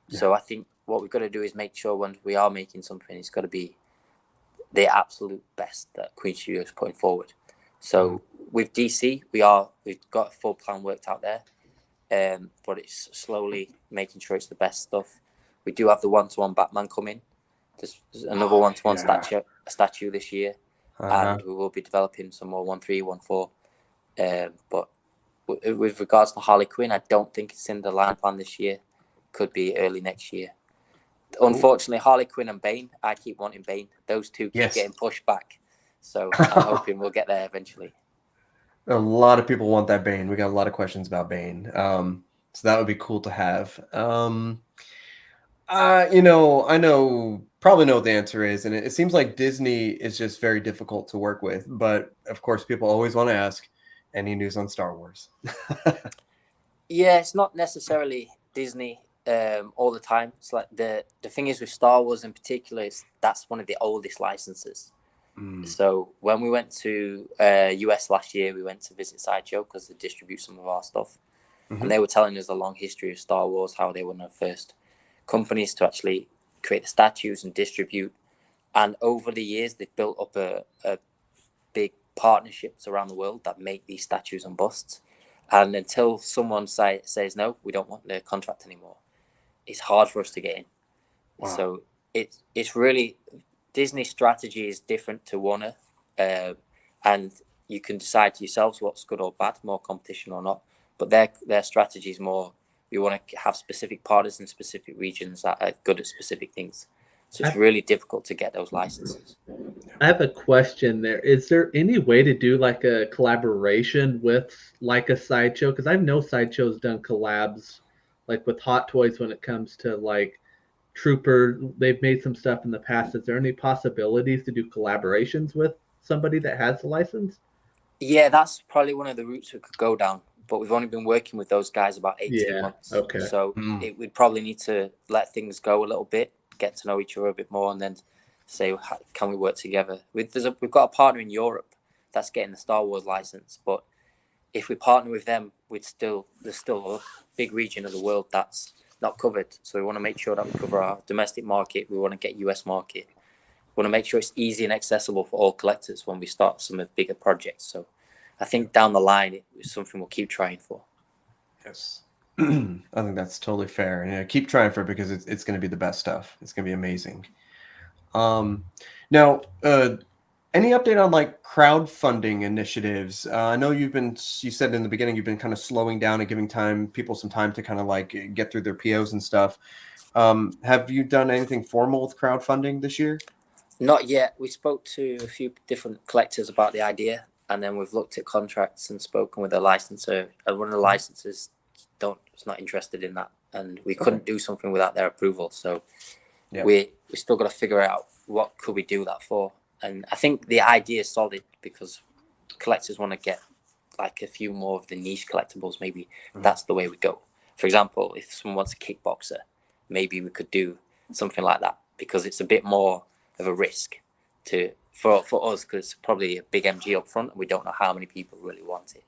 Yeah. So I think what we've got to do is make sure when we are making something, it's got to be the absolute best that Queen Studio is putting forward. So with DC, we've got a full plan worked out there, but it's slowly making sure it's the best stuff. We do have the one-to-one Batman coming. There's another one-to-one statue this year, and we will be developing some more 1/3, 1/4. But with regards to Harley Quinn, I don't think it's in the line plan this year. Could be early next year. Unfortunately, Harley Quinn and Bane, I keep wanting Bane. Those two keep getting pushed back. So I'm hoping we'll get there eventually. A lot of people want that Bane. We got a lot of questions about Bane. So that would be cool to have. I probably know what the answer is. And it seems like Disney is just very difficult to work with. But of course, people always want to ask, any news on Star Wars? Yeah, it's not necessarily Disney all the time. It's like the thing is with Star Wars in particular is that's one of the oldest licenses. So when we went to US last year, we went to visit Sideshow because they distribute some of our stuff, and they were telling us a long history of Star Wars, how they were one of the first companies to actually create the statues and distribute. And over the years, they've built up a big partnerships around the world that make these statues and busts. And until someone says no, we don't want the contract anymore, it's hard for us to get in. Wow. So it's really Disney's strategy is different to Warner, and you can decide yourselves what's good or bad, more competition or not. But their strategy is more we want to have specific partners in specific regions that are good at specific things. So it's really difficult to get those licenses. I have a question there. Is there any way to do like a collaboration with like a Sideshow? Because I know Sideshow's done collabs like with Hot Toys when it comes to like Trooper. They've made some stuff in the past. Is there any possibilities to do collaborations with somebody that has the license? Yeah, that's probably one of the routes we could go down. But we've only been working with those guys about 18 months. Okay. So we'd probably need to let things go a little bit, get to know each other a bit more, and then say, can we work together? We've got a partner in Europe that's getting the Star Wars license, but if we partner with them, there's still a big region of the world that's not covered. So we want to make sure that we cover our domestic market. We want to get US market. We want to make sure it's easy and accessible for all collectors when we start some of the bigger projects. So I think down the line, it's something we'll keep trying for. Yes. I think that's totally fair. And keep trying for it because it's going to be the best stuff. It's going to be amazing. Now, any update on like crowdfunding initiatives? I know you said in the beginning, you've been kind of slowing down and giving people some time to kind of like get through their POs and stuff. Have you done anything formal with crowdfunding this year? Not yet. We spoke to a few different collectors about the idea, and then we've looked at contracts and spoken with a licensor. And one of the licensors is not interested in that, and we couldn't do something without their approval. So we still got to figure out what could we do that for. And I think the idea is solid because collectors want to get like a few more of the niche collectibles. Maybe that's the way we go. For example, if someone wants a kickboxer, maybe we could do something like that because it's a bit more of a risk for us because it's probably a big MG up front and we don't know how many people really want it.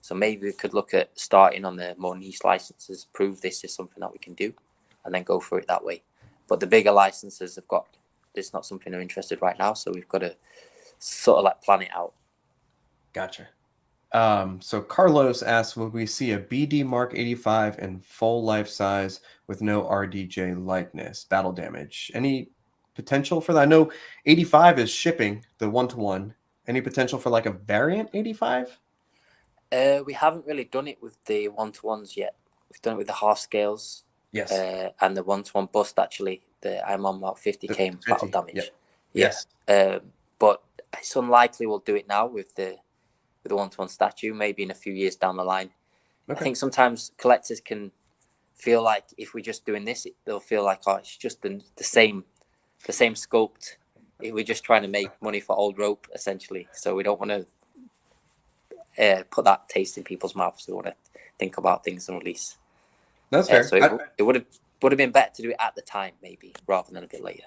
So maybe we could look at starting on the more niche licenses, prove this is something that we can do, and then go for it that way. But the bigger licenses have got, it's not something they're interested right now, so we've got to sort of like plan it out. Gotcha. So Carlos asks, will we see a BD Mark 85 in full life size with no RDJ likeness, battle damage? Any potential for that? I know 85 is shipping, the 1-to-1. Any potential for like a variant 85? We haven't really done it with the 1-to-1s yet. We've done it with the half scales. Yes. And the 1-to-1 bust, actually. I'm on Mark 50k battle damage. Yep. Yeah. Yes. But it's unlikely we'll do it now with the 1-to-1 statue, maybe in a few years down the line. I think sometimes collectors can feel like if we're just doing this, they'll feel like, oh, it's just the same sculpt. We're just trying to make money for old rope, essentially. So we don't want to put that taste in people's mouths. We want to think about things and release. That's fair. So it would have been better to do it at the time, maybe, rather than a bit later.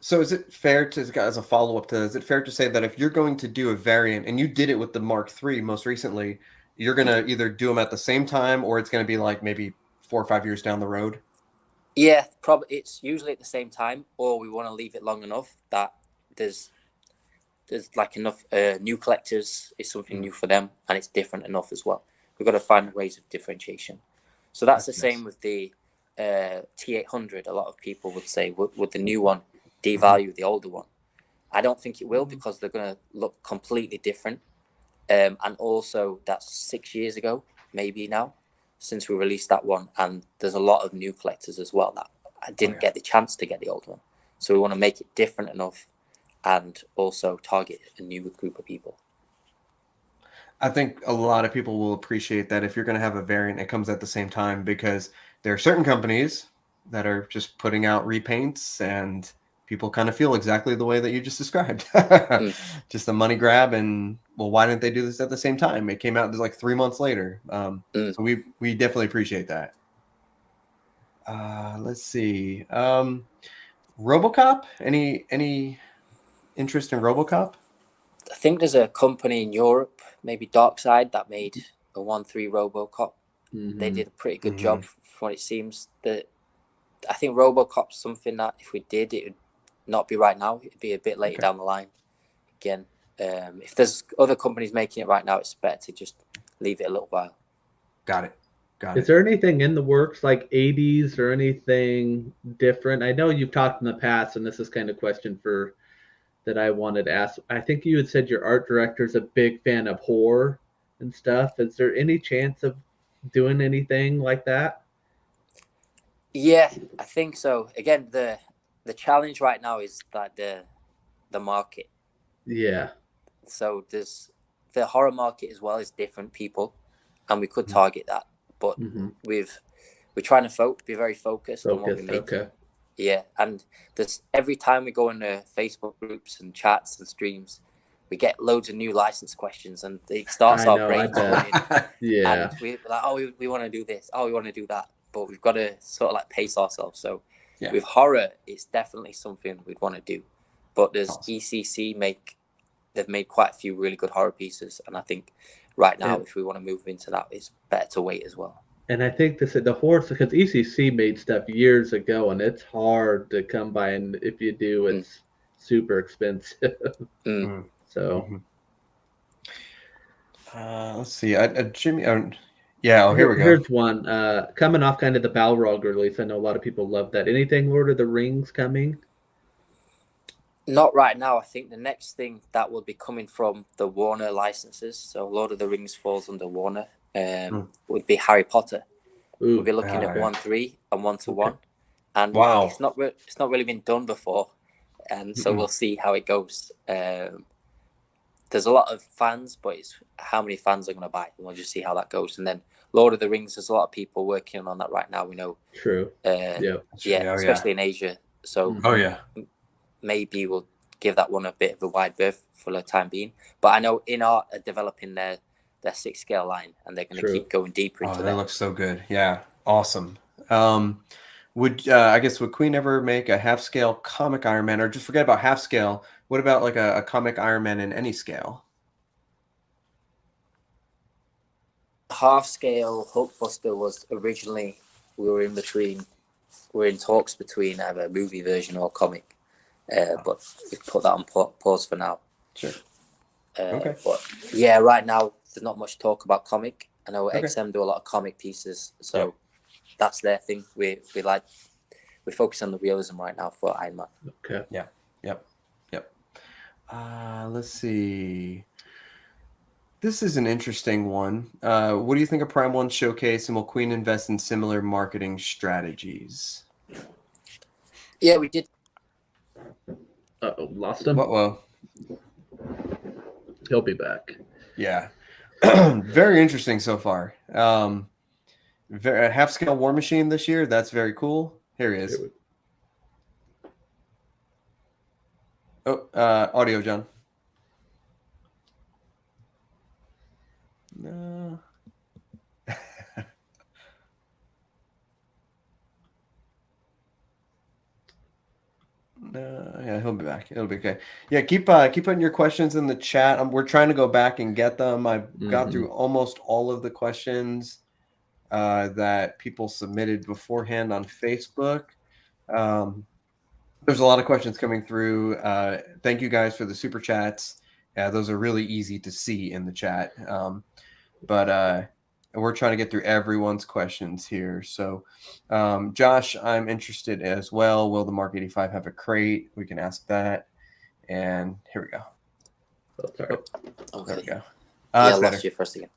So is it fair to, as a follow-up to, is it fair to say that if you're going to do a variant, and you did it with the Mark III most recently, you're going to either do them at the same time, or it's going to be like maybe 4 or 5 years down the road? Yeah, probably it's usually at the same time, or we want to leave it long enough that there's like enough new collectors, is something new for them, and it's different enough as well. We've got to find ways of differentiation. So that's the same with the T800. A lot of people would say, would the new one devalue the older one? I don't think it will, because they're going to look completely different. And also, that's 6 years ago, maybe now, since we released that one. And there's a lot of new collectors as well that I didn't get the chance to get the old one. So we want to make it different enough and also target a new group of people. I think a lot of people will appreciate that if you're going to have a variant, it comes at the same time, because there are certain companies that are just putting out repaints and people kind of feel exactly the way that you just described. Just a money grab, and well, why didn't they do this at the same time? It came out like 3 months later. So we definitely appreciate that. Let's see. RoboCop, any interest in RoboCop? I think there's a company in Europe, maybe Darkside, that made a 1-3 RoboCop. They did a pretty good job from what it seems. I think RoboCop's something that if we did, it would not be right now. It'd be a bit later down the line. Again, if there's other companies making it right now, it's better to just leave it a little while. Got it. Is there anything in the works like 80s or anything different? I know you've talked in the past, and this is kind of question that I wanted to ask. I think you had said your art director's a big fan of horror and stuff. Is there any chance of doing anything like that? Yeah, I think so. Again, the challenge right now is that the market. Yeah. So there's the horror market as well as different people, and we could target that. But we're trying to be very focused on what we make. Okay. Yeah, and there's every time we go into Facebook groups and chats and streams, we get loads of new license questions, and it starts our brains going. Yeah. And we're like, oh, we want to do this. Oh, we want to do that. But we've got to sort of like pace ourselves. So with horror, it's definitely something we'd want to do. But there's ECC they've made quite a few really good horror pieces, and I think right now, if we want to move into that, it's better to wait as well. And I think the horse, because ECC made stuff years ago, and it's hard to come by, and if you do, it's super expensive. So, let's see, Jimmy. Yeah, here we go. Here's one coming off kind of the Balrog release. I know a lot of people love that. Anything Lord of the Rings coming? Not right now. I think the next thing that will be coming from the Warner licenses, so Lord of the Rings falls under Warner, would be Harry Potter. We'll be looking at 1-3 and 1-1, and it's not really been done before, and so we'll see how it goes. There's a lot of fans, but it's how many fans are going to buy, and we'll just see how that goes. And then Lord of the Rings, there's a lot of people working on that right now. We know. True. Especially in Asia. So. Maybe we'll give that one a bit of a wide berth for the time being. But I know InArt are developing their 6-scale line, and they're going to keep going deeper into that. That looks so good. Yeah, awesome. Would Queen ever make a half-scale comic Iron Man, or just forget about half-scale? What about like a comic Iron Man in any scale? Half-scale Hulkbuster was originally, we were in talks between either a movie version or comic. But we've put that on pause for now. Sure. Okay. But yeah, right now there's not much talk about comic. I know XM do a lot of comic pieces, so that's their thing. We focus on the realism right now for Iron Man. Okay. Yeah. Yep. Let's see. This is an interesting one. What do you think of Prime 1 showcase, and will Queen invest in similar marketing strategies? Yeah, we did. Lost him? Well, he'll be back. Yeah. Very interesting so far. A half-scale War Machine this year. That's very cool. Here he is. Audio, John. No. Yeah, he'll be back. It'll be okay. Yeah, keep putting your questions in the chat. We're trying to go back and get them. I've got through almost all of the questions that people submitted beforehand on Facebook. There's a lot of questions coming through. Thank you guys for the super chats. Those are really easy to see in the chat. But we're trying to get through everyone's questions here. So, Josh, I'm interested as well. Will the Mark 85 have a crate? We can ask that. And here we go. Oh, sorry. Okay. There we go. I lost you first again.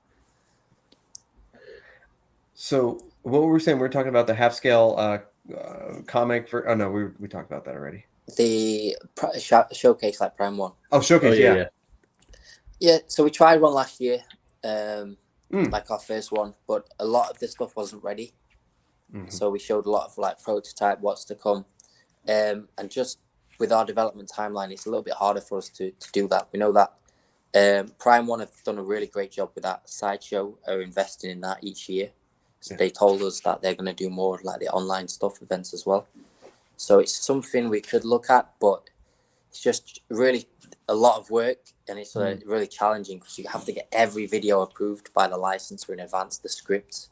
So, what were we saying? We were talking about the half-scale comic for. Oh no, we talked about that already. The showcase, like Prime 1. Oh, showcase, yeah. Yeah. So we tried one last year. Like our first one, but a lot of the stuff wasn't ready. So we showed a lot of like prototype, what's to come, and just with our development timeline, it's a little bit harder for us to do that. We know that Prime 1 have done a really great job with that. Sideshow are investing in that each year. So they told us that they're going to do more like the online stuff events as well. So it's something we could look at, but it's just really a lot of work, and it's really challenging because you have to get every video approved by the licensor in advance, the scripts.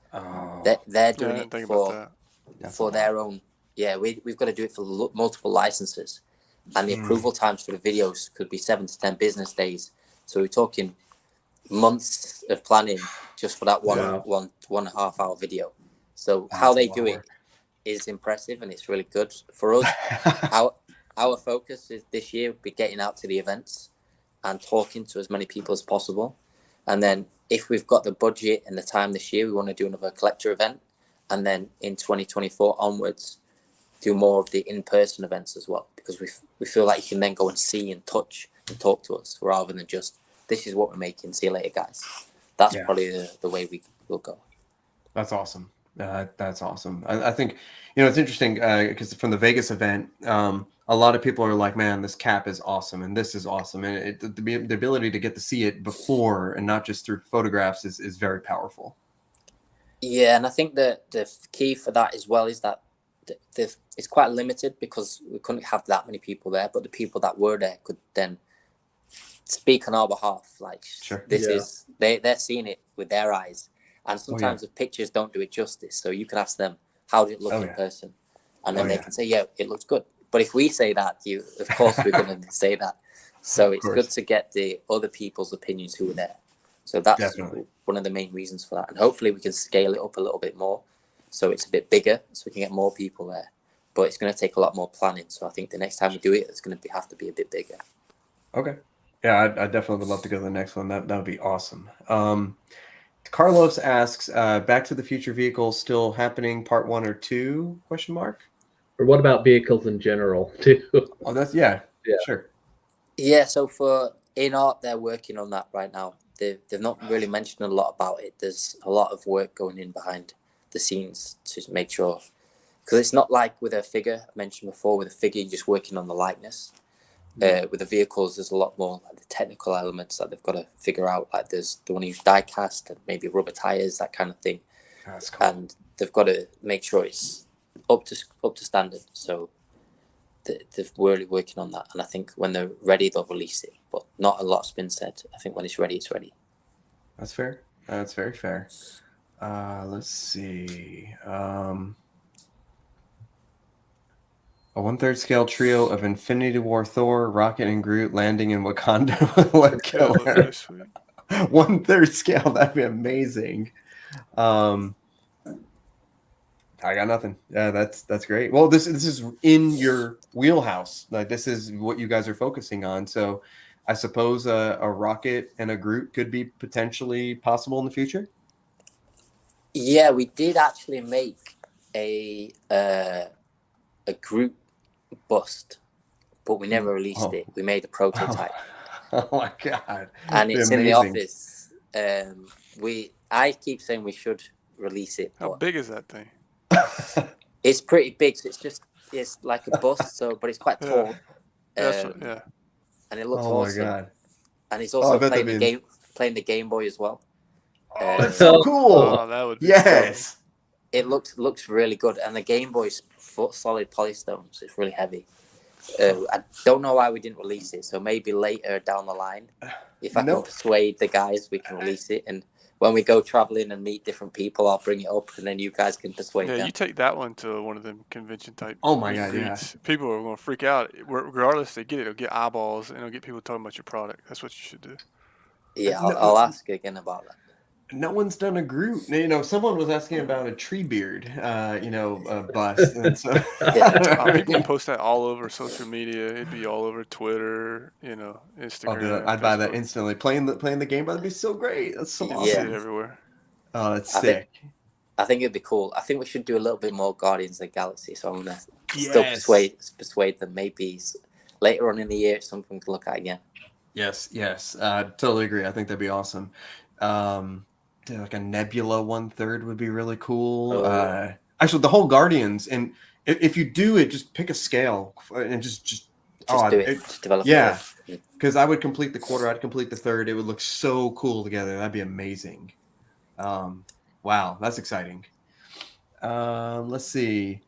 They're doing it for their own. Yeah, we've got to do it for multiple licenses, and the approval times for the videos could be 7 to 10 business days. So we're talking months of planning just for that 1.5 hour video. So how they do it is impressive, and it's really good for us. Our focus is this year be getting out to the events and talking to as many people as possible. And then if we've got the budget and the time this year, we want to do another collector event. And then in 2024 onwards, do more of the in-person events as well, because we feel like you can then go and see and touch and talk to us rather than just, this is what we're making, see you later, guys. That's probably the way we will go. That's awesome. That's awesome. I think, it's interesting because from the Vegas event, a lot of people are like, man, this cap is awesome and this is awesome. And the ability to get to see it before and not just through photographs is very powerful. Yeah, and I think that the key for that as well is that it's quite limited because we couldn't have that many people there, but the people that were there could then speak on our behalf. Like Sure. this is they're seeing it with their eyes, and sometimes the pictures don't do it justice. So you can ask them, how did it look in person, and then they can say, yeah, it looks good. But if we say that, of course we're going to say that. So it's good to get the other people's opinions who were there. So that's one of the main reasons for that, and hopefully we can scale it up a little bit more, so it's a bit bigger, so we can get more people there. But it's going to take a lot more planning. So I think the next time we do it, it's going to have to be a bit bigger. Okay. Yeah, I definitely would love to go to the next one. That would be awesome. Carlos asks, Back to the Future vehicles still happening, part 1 or 2? Question mark. Or what about vehicles in general too? Oh, that's sure. Yeah, so for In-Art, they're working on that right now. They've not really mentioned a lot about it. There's a lot of work going in behind the scenes to make sure, because it's not like with a figure I mentioned before. With a figure, you're just working on the likeness. With the vehicles, there's a lot more like the technical elements that they've got to figure out. Like there's the one who's die cast and maybe rubber tires, that kind of thing. That's cool. And they've got to make sure it's up to standard. So they're really working on that. And I think when they're ready, they'll release it. But not a lot's been said. I think when it's ready, it's ready. That's fair. That's very fair. Let's see. A 1/3 scale trio of Infinity War Thor, Rocket, and Groot landing in Wakanda with what killer? 1/3 scale, that'd be amazing. I got nothing. Yeah, that's great. Well, this is in your wheelhouse. Like this is what you guys are focusing on. So I suppose a Rocket and a Groot could be potentially possible in the future. Yeah, we did actually make a Groot bust, but we never released it. We made a prototype. Oh my god! And it's in the office. I keep saying we should release it. How big is that thing? It's pretty big. So it's like a bust. So, but it's quite tall. And it looks awesome. My god! And he's also playing the Game Boy as well. That's so cool. Oh, that would be fun. It looks really good, and the Game Boy's solid polystone, so it's really heavy. I don't know why we didn't release it, so maybe later down the line, if I can persuade the guys, we can release it. And when we go traveling and meet different people, I'll bring it up, and then you guys can persuade them. Yeah, you take that one to one of them convention type. Oh my god, yeah. People are going to freak out. Regardless, they get it. It'll get eyeballs, and it'll get people talking about your product. That's what you should do. Yeah, I'll ask again about that. No one's done a Groot. Someone was asking about a Treebeard, bust. And so people can post that all over social media. It'd be all over Twitter, Instagram. I'd buy that instantly. Playing the game, that'd be so great. That's so awesome. See it everywhere. Oh, that's sick. I think it'd be cool. I think we should do a little bit more Guardians of the Galaxy. So I'm gonna still persuade them. Maybe later on in the year, it's something we can look at again. Yes, totally agree. I think that'd be awesome. Like a Nebula 1/3 would be really cool. Actually, the whole Guardians, and if you do it, just pick a scale and just do it. Just develop it. Yeah, because I would complete the quarter, I'd complete the third. It would look so cool together. That'd be amazing. Wow, that's exciting. Let's see.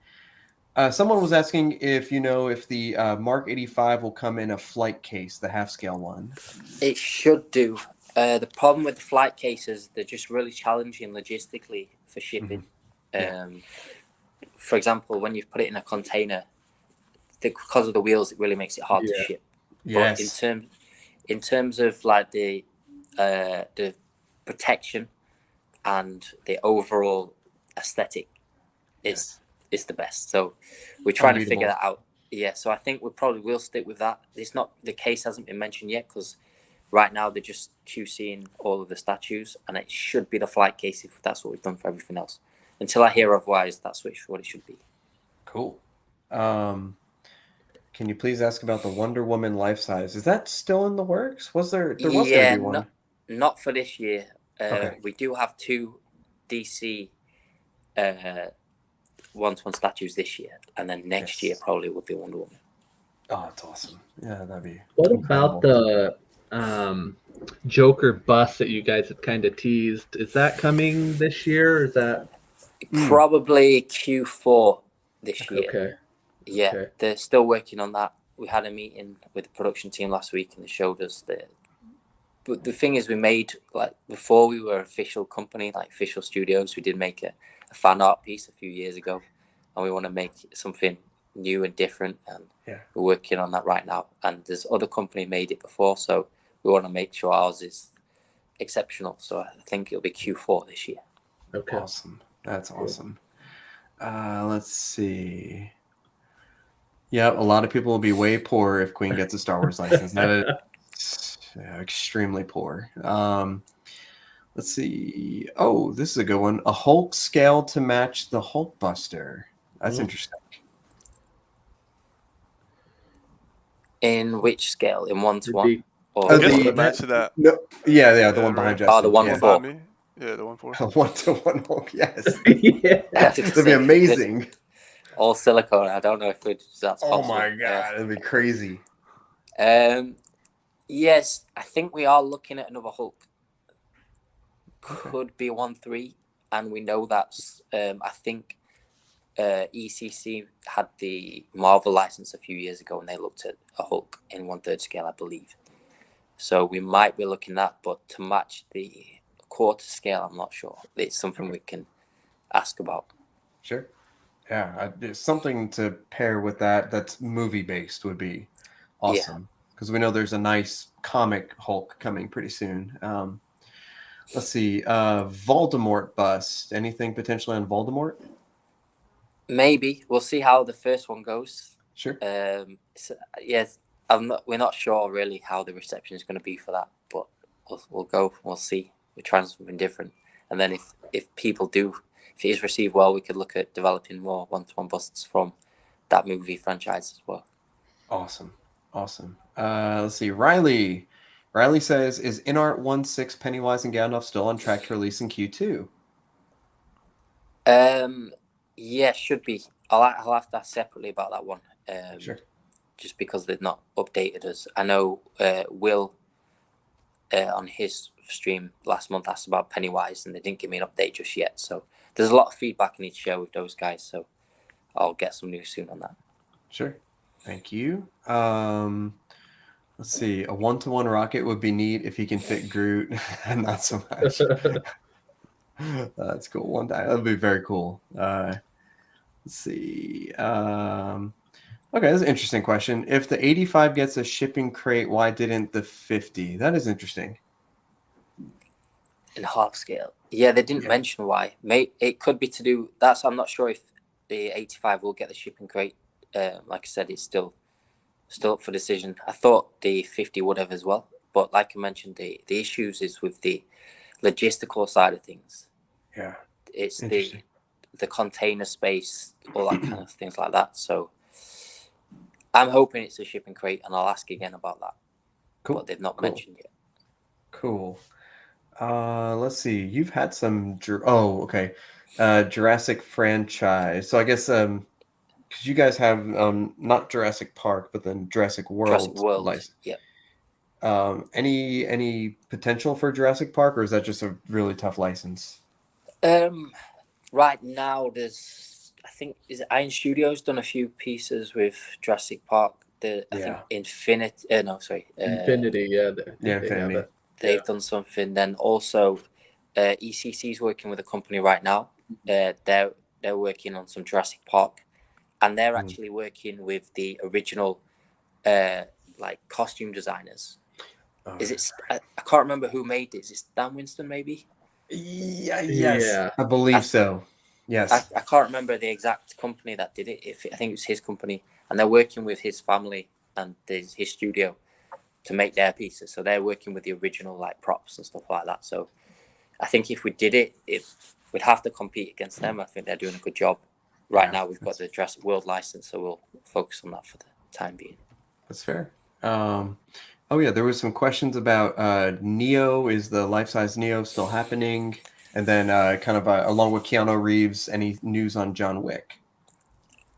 Someone was asking if the Mark 85 will come in a flight case, the half scale one. It should do. The problem with the flight cases, they're just really challenging logistically for shipping. For example, when you put it in a container, because of the wheels, it really makes it hard to ship. Yes. But in terms of like the protection and the overall aesthetic, is the best. So we're trying to figure that out. Yeah. So I think we probably will stick with that. The case hasn't been mentioned yet because right now they're just QCing all of the statues, and it should be the flight case if that's what we've done for everything else. Until I hear otherwise, that's what it should be. Cool. Can you please ask about the Wonder Woman life size? Is that still in the works? Was there was going to be one? Not for this year. Okay. We do have 2 DC 1-to-1 statues this year, and then next year probably will be Wonder Woman. Oh, that's awesome. Yeah, that'd be. What about the Joker bust that you guys have kind of teased? Is that coming this year? Or is that probably Q4 this year? Okay. Yeah, they're still working on that. we had a meeting with the production team last week, and they showed us that. But the thing is, we made, like, before we were official company, like official studios, we did make a fan art piece a few years ago, and we want to make something new and different, and we're working on that right now. And there's other company made it before, so we want to make sure ours is exceptional. So I think it'll be Q4 this year. Okay. Awesome. That's awesome. Let's see. Yeah, a lot of people will be way poor if Queen gets a Star Wars license. That is extremely poor. Let's see. Oh, this is a good one. A Hulk scale to match the Hulkbuster. That's interesting. In which scale? In 1:1? I guess we matched that. No, yeah, the one behind Justin. Oh, the 1:4. Yeah, the 1:4. 1-to-1 Hulk, yes. Yeah. That'd be amazing. All silicone. I don't know if that's possible. Oh my god, that'd be crazy. Yes, I think we are looking at another Hulk. Could be 1/3, and we know that's. I think ECC had the Marvel license a few years ago, and they looked at a Hulk in 1/3 scale, I believe. So we might be looking at that, but to match the quarter scale, I'm not sure. It's something we can ask about. Sure. Yeah, something to pair with that's movie based would be awesome, because we know there's a nice comic Hulk coming pretty soon. Let's see, Voldemort bust. Anything potentially on Voldemort? Maybe we'll see how the first one goes. Sure. Yes, we're not sure really how the reception is going to be for that, but we'll go. We'll see. We're trying something different, and then if people do. If it is received well, we could look at developing more 1-to-1 busts from that movie franchise as well. Awesome. Let's see. Riley says, is InArt 1.6 Pennywise and Gandalf still on track to release in Q2? Yeah, should be. I'll have to ask separately about that one. Sure. Just because they've not updated us. I know Will on his stream last month asked about Pennywise, and they didn't give me an update just yet. So there's a lot of feedback I need to share with those guys. So I'll get some news soon on that. Sure. Thank you. Let's see. A 1-to-1 rocket would be neat if he can fit Groot. Not so much. That's cool. One time. That would be very cool. Let's see. Okay, that's an interesting question. If the 85 gets a shipping crate, why didn't the 50? That is interesting. In half scale. Yeah, they didn't mention why. It could be to do. I'm not sure if the 85 will get the shipping crate. Like I said, it's still up for decision. I thought the 50 would have as well, but like I mentioned, the issues is with the logistical side of things. Yeah, it's the container space, all that kind of things like that. So I'm hoping it's a shipping crate, and I'll ask again about that. Cool. But they've not mentioned yet. Cool. Let's see. You've had some. Jurassic franchise. So I guess because you guys have not Jurassic Park, but then Jurassic World. License. Yeah. Any potential for Jurassic Park, or is that just a really tough license? Right now, is it Iron Studios done a few pieces with Jurassic Park? I think Infinity. Infinity. Infinity. They've done something. Then also, ECC is working with a company right now. They're working on some Jurassic Park, and they're actually working with the original, costume designers. Is it? I can't remember who made it. Is it Stan Winston? Maybe. Yeah. I believe so. Yes. I can't remember the exact company that did it. I think it was his company, and they're working with his family and his studio to make their pieces. So they're working with the original props and stuff like that. So I think if we did it, we'd have to compete against them. I think they're doing a good job. Right now, we've got the Jurassic World license, so we'll focus on that for the time being. That's fair. There was some questions about Neo. Is the life-size Neo still happening? And then along with Keanu Reeves, any news on John Wick?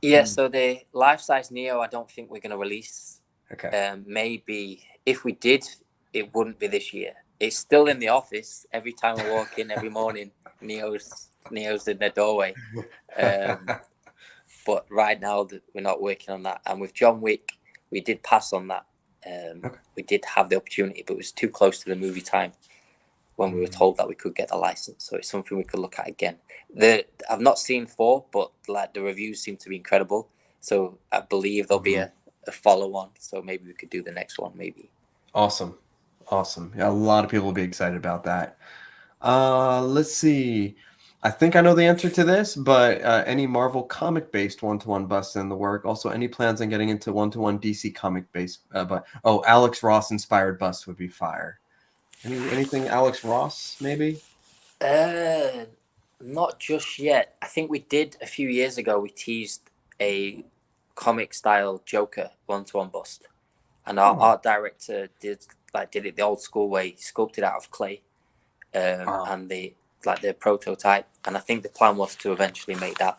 Yeah, so the life-size Neo, I don't think we're going to release. Okay. Maybe if we did, it wouldn't be this year. It's still in the office. Every time I walk in every morning, Neo's in the doorway. But right now, we're not working on that. And with John Wick, we did pass on that. Okay. We did have the opportunity, but it was too close to the movie time when we were told that we could get the license. So it's something we could look at again. I've not seen 4, but like the reviews seem to be incredible. So I believe there'll be a follow-on. So maybe we could do the next one, maybe. Awesome. Yeah, a lot of people will be excited about that. Let's see. I think I know the answer to this, but any Marvel comic-based one-to-one busts in the work. Also, any plans on getting into one-to-one DC comic-based? But Alex Ross inspired busts would be fire. Anything Alex Ross maybe? Not just yet. I think we did a few years ago. We teased a comic-style Joker one-to-one bust, and our art director did it the old school way. He sculpted out of clay, and the prototype. And I think the plan was to eventually make that,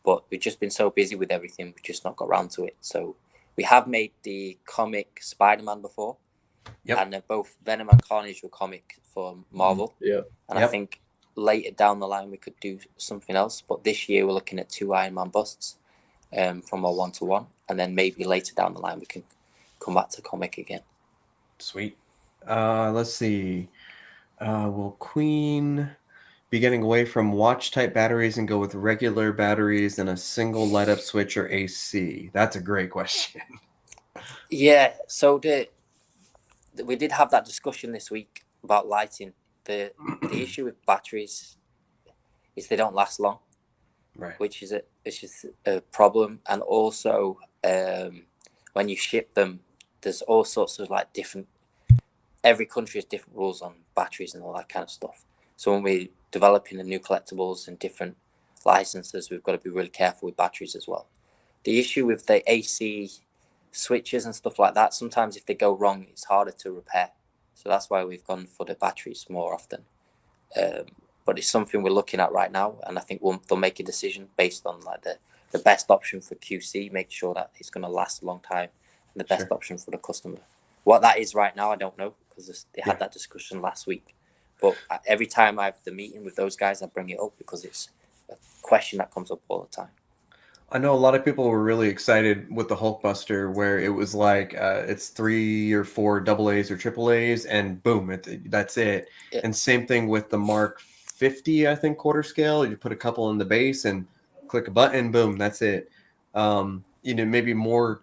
but we've just been so busy with everything, we've just not got around to it. So we have made the comic Spider-Man before. Yep. And both Venom and Carnage were comic for Marvel. Yeah. And I think later down the line we could do something else. But this year we're looking at 2 Iron Man busts from our one-to-one. And then maybe later down the line we can come back to comic again. Sweet. Let's see. Will Queen be getting away from watch-type batteries and go with regular batteries and a single light-up switch or AC? That's a great question. Yeah, so we did have that discussion this week about lighting. The issue with batteries is they don't last long, right? Which is a problem. And also, when you ship them, there's all sorts of like different. Every country has different rules on batteries and all that kind of stuff. So when we're developing the new collectibles and different licenses, we've got to be really careful with batteries as well. The issue with the AC switches and stuff like that, sometimes if they go wrong, it's harder to repair. So that's why we've gone for the batteries more often. But it's something we're looking at right now, and I think they'll make a decision based on like the best option for QC, make sure that it's going to last a long time, and the best option for the customer. What that is right now, I don't know, because they had that discussion last week. But every time I have the meeting with those guys, I bring it up because it's a question that comes up all the time. I know a lot of people were really excited with the Hulkbuster, where it was like it's 3 or 4 AA's or AAA's, and boom, that's it. Yeah. And same thing with the Mark 50, I think, quarter scale. You put a couple in the base and click a button, boom, that's it. Maybe more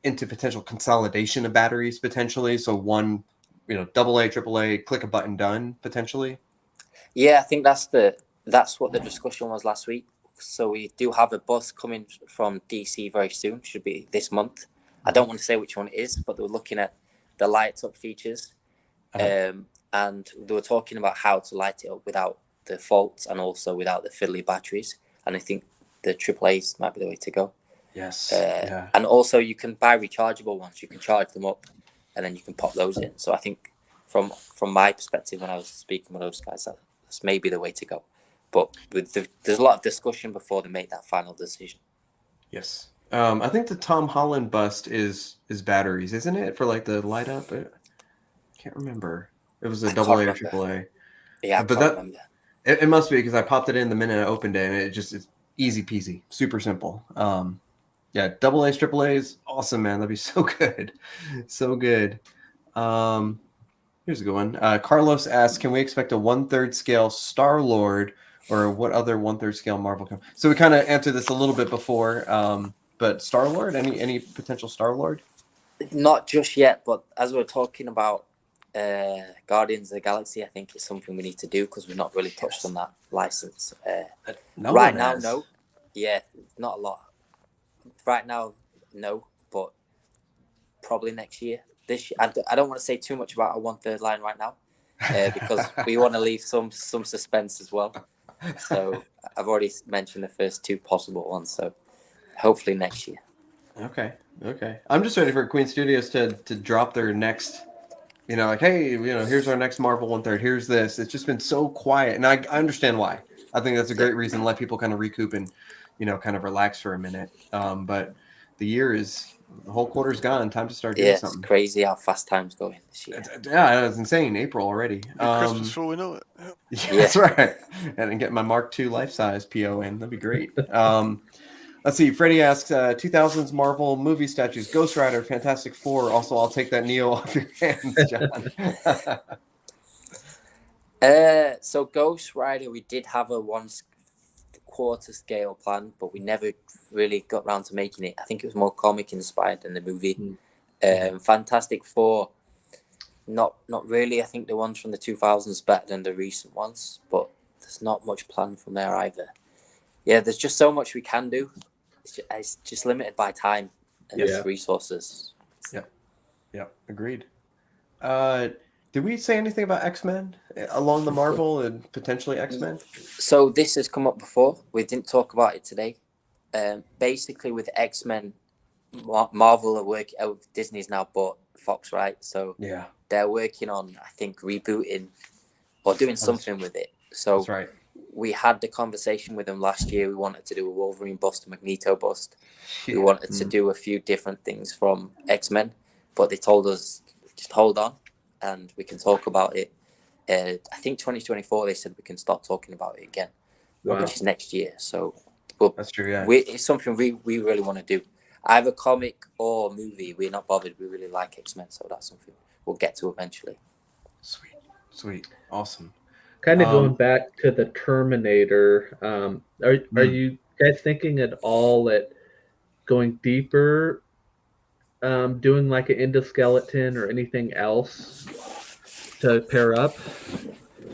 into potential consolidation of batteries potentially. So one, AA, AAA, click a button, done potentially. Yeah, I think that's what the discussion was last week. So we do have a bus coming from DC very soon. Should be this month. I don't want to say which one it is, but they were looking at the light up features, and they were talking about how to light it up without the faults and also without the fiddly batteries. And I think the AAAs might be the way to go. Yes. And also you can buy rechargeable ones. You can charge them up, and then you can pop those in. So I think from my perspective, when I was speaking with those guys, that's maybe the way to go. But there's a lot of discussion before they make that final decision. Yes. I think the Tom Holland bust is batteries, isn't it? For like the light up? I can't remember. It was a AA or AAA. Yeah, but remember. It must be because I popped it in the minute I opened it, and it's easy peasy, super simple. Yeah, AA's, AAA's, awesome, man. That'd be so good. So good. Here's a good one. Carlos asks, can we expect a 1/3 scale Star-Lord, or what other 1/3 scale Marvel? So we kind of answered this a little bit before, but Star-Lord, any potential Star-Lord? Not just yet, but as we're talking about Guardians of the Galaxy, I think it's something we need to do because we've not really touched on that license. Right now, no. Yeah, not a lot. Right now, no, but probably next year. This year, I don't want to say too much about our 1/3 line right now because we want to leave some suspense as well. So I've already mentioned the first 2 possible ones. So hopefully next year. Okay. I'm just ready for Queen Studios to drop their next, like, hey, here's our next Marvel 1/3. Here's this. It's just been so quiet, and I understand why. I think that's a great reason to let people kind of recoup and, kind of relax for a minute. But the whole quarter's gone. Time to start doing something. It's crazy how fast time's going this year. It's insane. April already. Christmas before we know it. Yeah, that's right. And then get my Mark II life-size PO in. That'd be great. Let's see. Freddie asks, 2000s Marvel movie statues, Ghost Rider, Fantastic Four. Also, I'll take that Neo off your hands, John. So Ghost Rider, we did have a 1/4 scale plan, but we never really got around to making it. I think it was more comic inspired than the movie. Fantastic Four, not really. I think the ones from the 2000s better than the recent ones, but there's not much plan from there either. Yeah, there's just so much we can do. It's just limited by time and resources. Yep. Agreed. Did we say anything about X-Men along the Marvel and potentially X-Men? So this has come up before. We didn't talk about it today. Basically, with X-Men, Marvel are working. Disney's now bought Fox, right? So they're working on, I think, rebooting or doing something with it. So that's right. We had the conversation with them last year. We wanted to do a Wolverine bust, a Magneto bust. We wanted to do a few different things from X-Men, but they told us just hold on and we can talk about it. I think 2024 they said we can start talking about it again, which is next year. So that's true. Yeah, it's something we really want to do. Either comic or movie, we're not bothered. We really like X-Men, so that's something we'll get to eventually. Sweet, awesome. Kind of going back to the Terminator, are you guys thinking at all at going deeper, doing like an endoskeleton or anything else to pair up?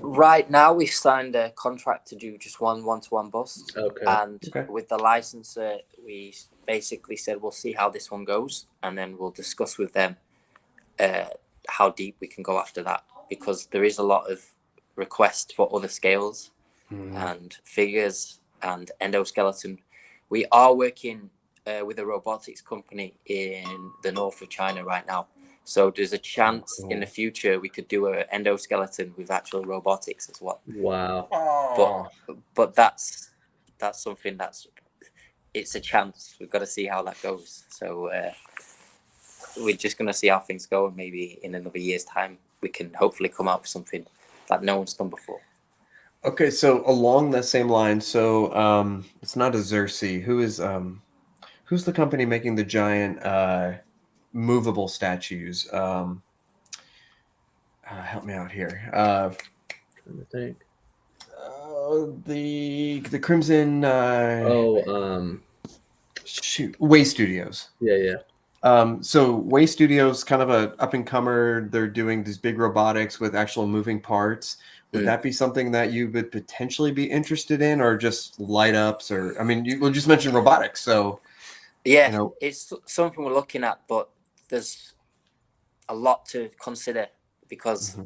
Right now, we signed a contract to do just one-to-one bust. Okay. And with the licensor, we basically said we'll see how this one goes, and then we'll discuss with them how deep we can go after that, because there is a lot of request for other scales and figures and endoskeleton. We are working with a robotics company in the north of China right now, so there's a chance in the future we could do an endoskeleton with actual robotics as well. Wow. But that's something it's a chance. We've got to see how that goes. So we're just going to see how things go, and maybe in another year's time we can hopefully come out with something that no one's done before. Okay, so along the same line, so it's not a Xerxes. Who's the company making the giant movable statues? Help me out here. Trying to think. The Crimson. Way Studios. Yeah. So Way Studios, kind of a up and comer. They're doing these big robotics with actual moving parts. Would that be something that you would potentially be interested in, or just light ups? Or I mean, you just mentioned robotics, so yeah, it's something we're looking at, but there's a lot to consider, because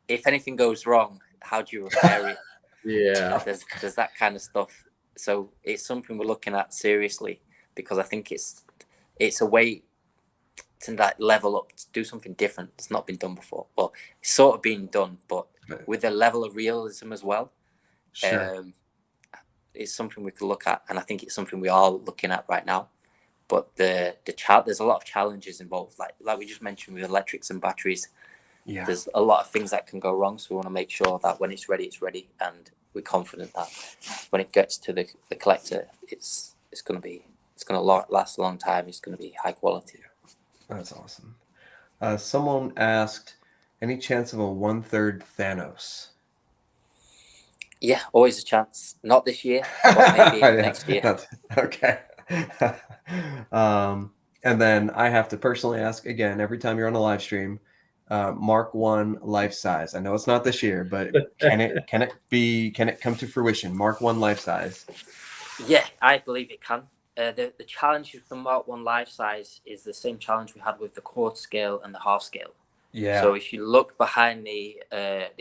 if anything goes wrong, how do you repair it? Yeah, there's that kind of stuff. So it's something we're looking at seriously, because I think it's a way to that level up, to do something different. It's not been done before. Well, it's sort of been done, but with a level of realism as well. It's something we could look at, and I think it's something we are looking at right now. But there's a lot of challenges involved, like we just mentioned with electrics and batteries. Yeah, there's a lot of things that can go wrong, so we want to make sure that when it's ready, and we're confident that when it gets to the collector, it's going to last a long time. It's going to be high quality. That's awesome. Someone asked, any chance of a 1/3 Thanos? Yeah, always a chance. Not this year, but maybe next year. Okay. And then I have to personally ask again every time you're on a live stream, Mark 1 life size. I know it's not this year, but can it come to fruition? Mark 1 life size. Yeah, I believe it can. The challenge with the Mark 1 life size is the same challenge we had with the quarter scale and the half scale. Yeah. So if you look behind the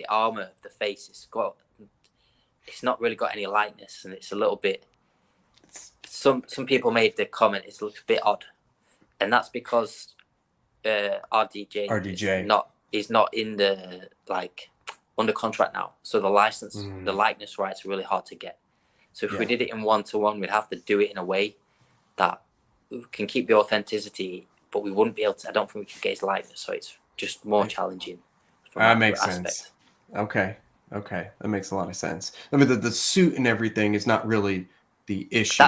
armor of the face, it's not really got any lightness, and it's a little bit. Some people made the comment it looks a bit odd, and that's because RDJ is not in the under contract now. So the license, the likeness rights are really hard to get. So if we did it in 1-to-1, we'd have to do it in a way that we can keep the authenticity, but we wouldn't be able to. I don't think we could get his likeness, so it's just more challenging. That makes sense. Okay, that makes a lot of sense. I mean, the suit and everything is not really the issue.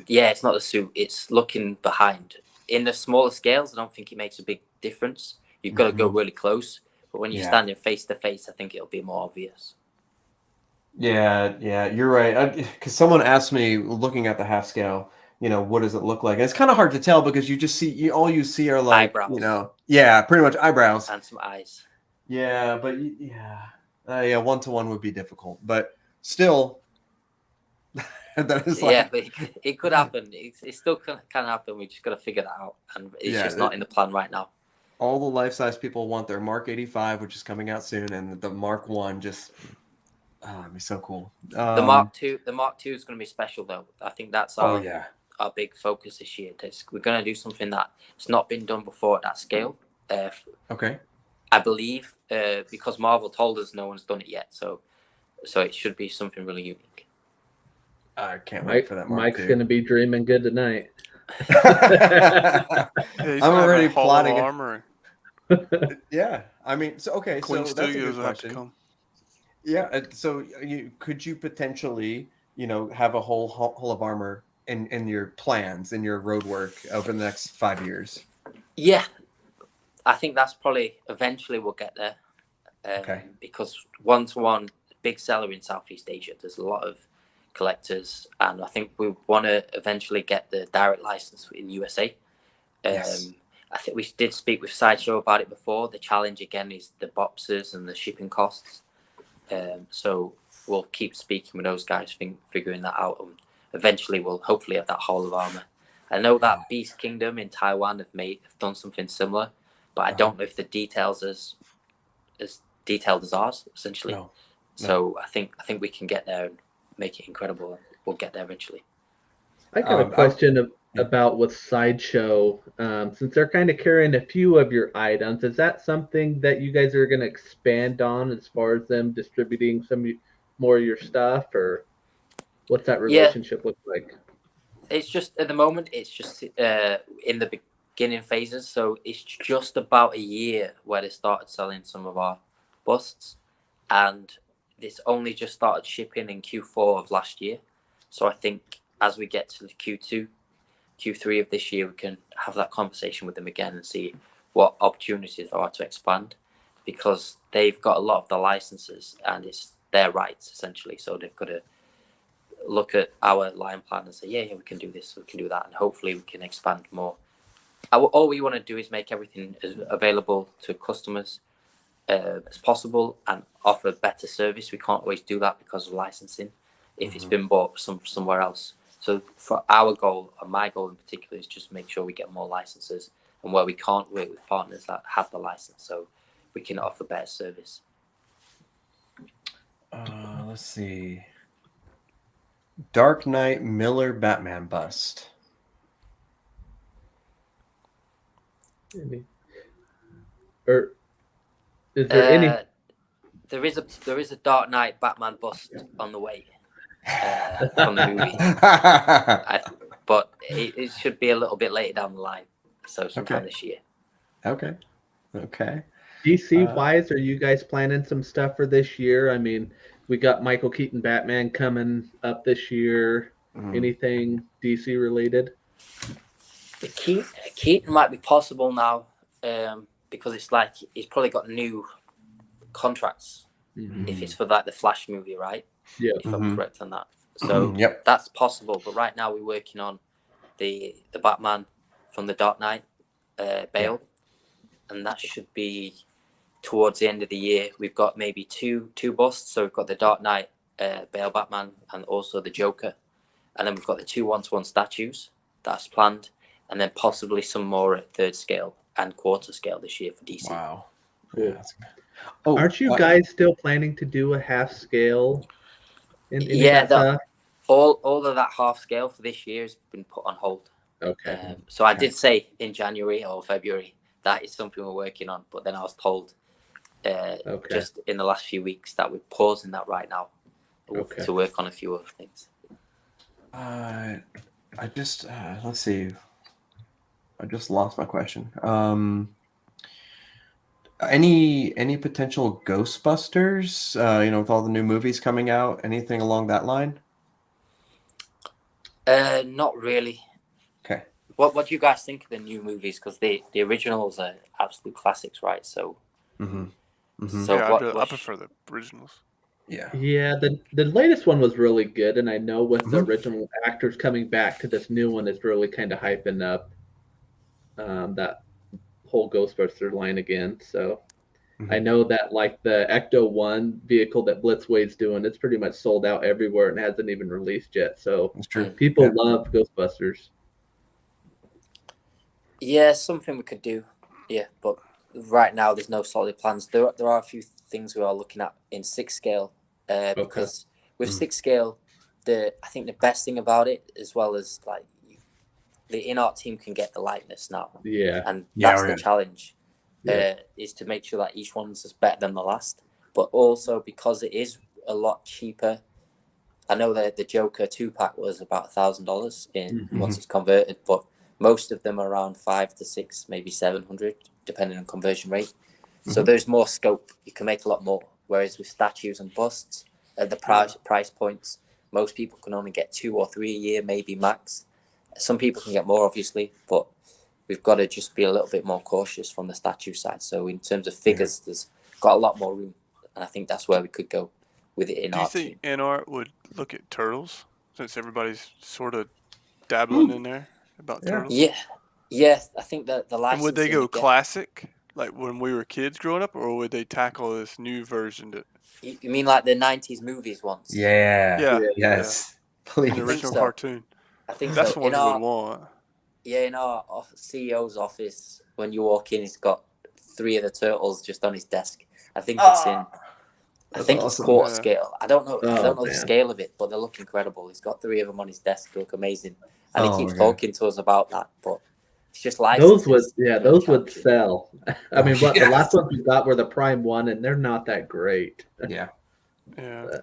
It's not the suit. It's looking behind. In the smaller scales, I don't think it makes a big difference. You've got to go really close. But when you're standing face to face, I think it'll be more obvious. Yeah, you're right. Because someone asked me, looking at the half scale, what does it look like? And it's kind of hard to tell because you just see, all you see are like, eyebrows. Pretty much eyebrows. And some eyes. Yeah, but 1-to-1 would be difficult. But still, that is like... but it could happen. It still can happen. We just got to figure that out. And it's just not in the plan right now. All the life-size people want their Mark 85, which is coming out soon, and the Mark 1 just... it'd be so cool. The Mark II is going to be special, though. I think that's our big focus this year. We're going to do something that's not been done before at that scale. Okay. I believe because Marvel told us no one's done it yet, so it should be something really unique. I can't wait for that. Mike's going to be dreaming good tonight. I'm already plotting armor. Yeah, I mean, so okay, Queen so that's a Studios good have to question. come. Yeah, so could you potentially, have a whole hull of armor in your plans, in your road work over the next 5 years? Yeah, I think that's probably eventually we'll get there. Okay. Because 1-to-1, big seller in Southeast Asia. There's a lot of collectors, and I think we want to eventually get the direct license in USA. Yes. I think we did speak with Sideshow about it before. The challenge again is the boxes and the shipping costs. So we'll keep speaking with those guys, figuring that out, and eventually we'll hopefully have that Hall of Armor. I know that Beast Kingdom in Taiwan have done something similar, but I don't know if the details as detailed as ours, essentially. No. So I think we can get there and make it incredible. We'll get there eventually. I got a question about with Sideshow, since they're kind of carrying a few of your items. Is that something that you guys are going to expand on as far as them distributing some more of your stuff, or what's that relationship look like? It's just at the moment, it's just in the beginning phases. So it's just about a year where they started selling some of our busts, and this only just started shipping in Q4 of last year. So I think as we get to the Q3 of this year, we can have that conversation with them again and see what opportunities there are to expand, because they've got a lot of the licenses and it's their rights essentially. So they've got to look at our line plan and say, yeah, we can do this, we can do that, and hopefully we can expand more. All we want to do is make everything as available to customers as possible and offer better service. We can't always do that because of licensing if it's been bought somewhere else. So for our goal, and my goal in particular, is just make sure we get more licenses, and where we can't, work with partners that have the license so we can offer better service. Let's see. Dark Knight Miller Batman bust. Maybe. Or is there any? There is a Dark Knight Batman bust on the way from the movie, but it should be a little bit later down the line, so sometime this year. Okay. DC wise, are you guys planning some stuff for this year? I mean, we got Michael Keaton Batman coming up this year. Anything DC related? The Keaton might be possible now, because it's like he's probably got new contracts. If it's for like the Flash movie, right? Yeah. If I'm correct on that. So that's possible. But right now we're working on the Batman from the Dark Knight, Bale, and that should be towards the end of the year. We've got maybe two busts. So we've got the Dark Knight, Bale Batman, and also the Joker, and then we've got the 2 1-to-1 statues that's planned, and then possibly some more at third scale and quarter scale this year for DC. Wow. Cool. Yeah, aren't you guys still planning to do a half scale? All of that half scale for this year has been put on hold. Okay. So I did say in January or February that is something we're working on, but then I was told just in the last few weeks that we're pausing that right now to work on a few other things. I just let's see. I just lost my question. Any potential Ghostbusters? With all the new movies coming out, anything along that line? Not really. Okay. What do you guys think of the new movies? Because the originals are absolute classics, right? So, so Yeah, what I prefer the originals. Yeah. Yeah, the latest one was really good, and I know with the Mhm. original actors coming back to this new one is really kind of hyping up that whole Ghostbuster line again. So I know that like the Ecto One vehicle that Blitzway's doing, it's pretty much sold out everywhere and hasn't even released yet. So That's true. people love Ghostbusters. yeah, something we could do. Yeah, but right now there's no solid plans. There are a few things we are looking at in 6 scale, because with 6 scale, I think the best thing about it, as well as like the in-art team can get the likeness now, Yeah. and Yeah, that's we're the good. challenge. Yeah. Is to make sure that each one's is better than the last, but also because it is a lot cheaper. I know that the Joker 2-pack was about $1,000 in once it's converted, but most of them are around 5 to 6, maybe 700, depending on conversion rate. So there's more scope. You can make a lot more. Whereas with statues and busts, at the price points, most people can only get 2 or 3 a year, maybe max. Some people can get more, obviously, but we've got to just be a little bit more cautious from the statue side. So in terms of figures, there's got a lot more room, and I think that's where we could go with it in Do you our think team. NR would look at turtles, since everybody's sort of dabbling in there about turtles? Yeah, I think that the And would they licensing go classic, like when we were kids growing up, or would they tackle this new version? You mean like the '90s movies ones? Yeah. Yeah. Yes. In Please. the I think original so. cartoon. I think That's so. the ones we'd want. In our CEO's office, when you walk in, he's got 3 of the turtles just on his desk. I think it's in. I That's think it's awesome. quarter scale. I don't know. I Oh, don't know the man. scale of it, but they look incredible. He's got 3 of them on his desk. They look amazing, and he Oh, keeps my God. talking to us about that. But it's just Those would, licensing. those would challenging. sell. I mean, what the Yes. last ones we got were the Prime One, and they're not that great. Yeah. Yeah.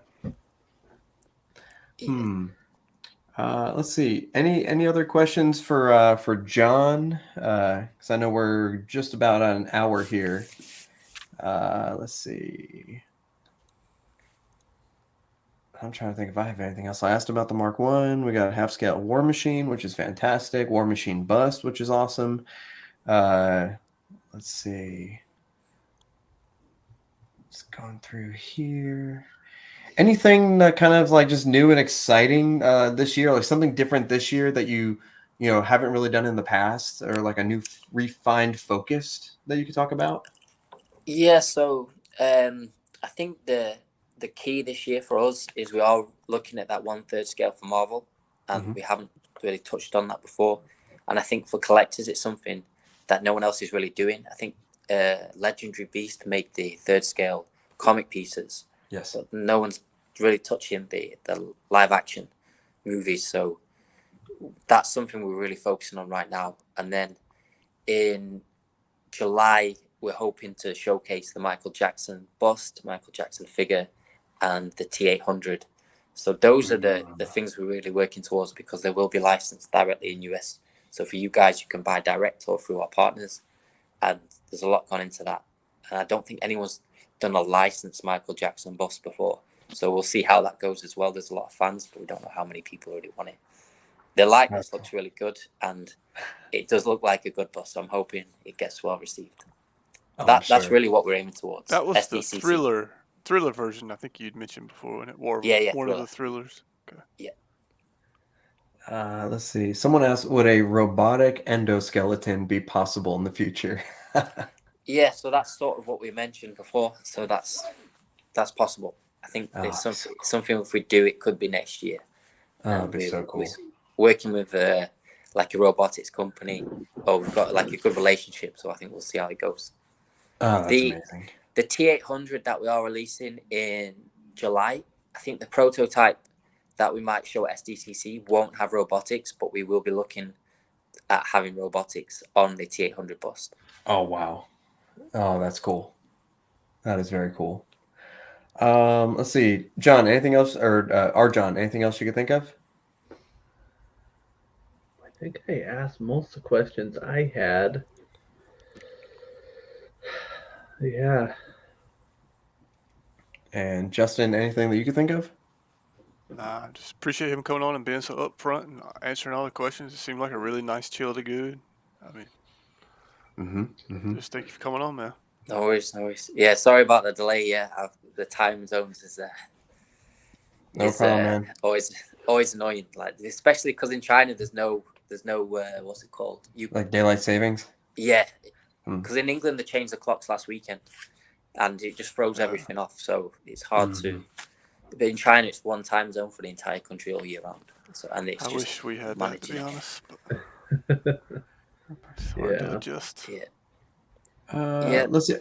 Let's see. Any other questions for John? Because I know we're just about on an hour here. Let's see. I'm trying to think if I have anything else. I asked about the Mark One. We got a half scale War Machine, which is fantastic. War Machine Bust, which is awesome. Let's see. Just going through here. Anything kind of like just new and exciting this year, like something different this year that you haven't really done in the past, or like a new refined focus that you could talk about? Yeah, so I think the key this year for us is we are looking at that 1/3 scale for Marvel, and we haven't really touched on that before. And I think for collectors, it's something that no one else is really doing. I think Legendary Beast make the 3rd scale comic pieces, Yes. but no one's really touching the live action movies. So that's something we're really focusing on right now. And then in July, we're hoping to showcase the Michael Jackson bust, Michael Jackson figure, and the T800. So those are the things we're really working towards, because they will be licensed directly in US. So for you guys, you can buy direct or through our partners, and there's a lot gone into that. And I don't think anyone's done a licensed Michael Jackson bust before. So we'll see how that goes as well. There's a lot of fans, but we don't know how many people really want it. The likeness looks really good, and it does look like a good bust. So I'm hoping it gets well received. That's really what we're aiming towards. That was SDCC. the thriller version I think you'd mentioned before, and it one thriller. of the thrillers. Okay. Yeah. Let's see. Someone asked, would a robotic endoskeleton be possible in the future? Yeah, so that's sort of what we mentioned before. So that's possible. I think there's something if we do, it could be next year. That'd be so cool. We're working with like a robotics company, or we've got like a good relationship. So I think we'll see how it goes. Oh, that's amazing. The T800 that we are releasing in July, I think the prototype that we might show at SDCC won't have robotics, but we will be looking at having robotics on the T800 bust. Oh, wow. Oh, that's cool. That is very cool. Let's see. John, anything else? Or John, anything else you could think of? I think I asked most of the questions I had. Yeah. And Justin, anything that you could think of? Nah, just appreciate him coming on and being so upfront and answering all the questions. It seemed like a really nice, chill to good. I mean, just thank you for coming on, man. No worries, no worries. Yeah, sorry about the delay. Yeah, the time zones is No problem, man. always annoying. Like especially because in China there's no what's it called? Like daylight savings. Yeah, because in England they changed the clocks last weekend, and it just throws everything off. So it's hard to. But in China, it's one time zone for the entire country all year round. So, and it's I just wish we had that, to be honest. But it's hard to adjust. Yeah. Let's see.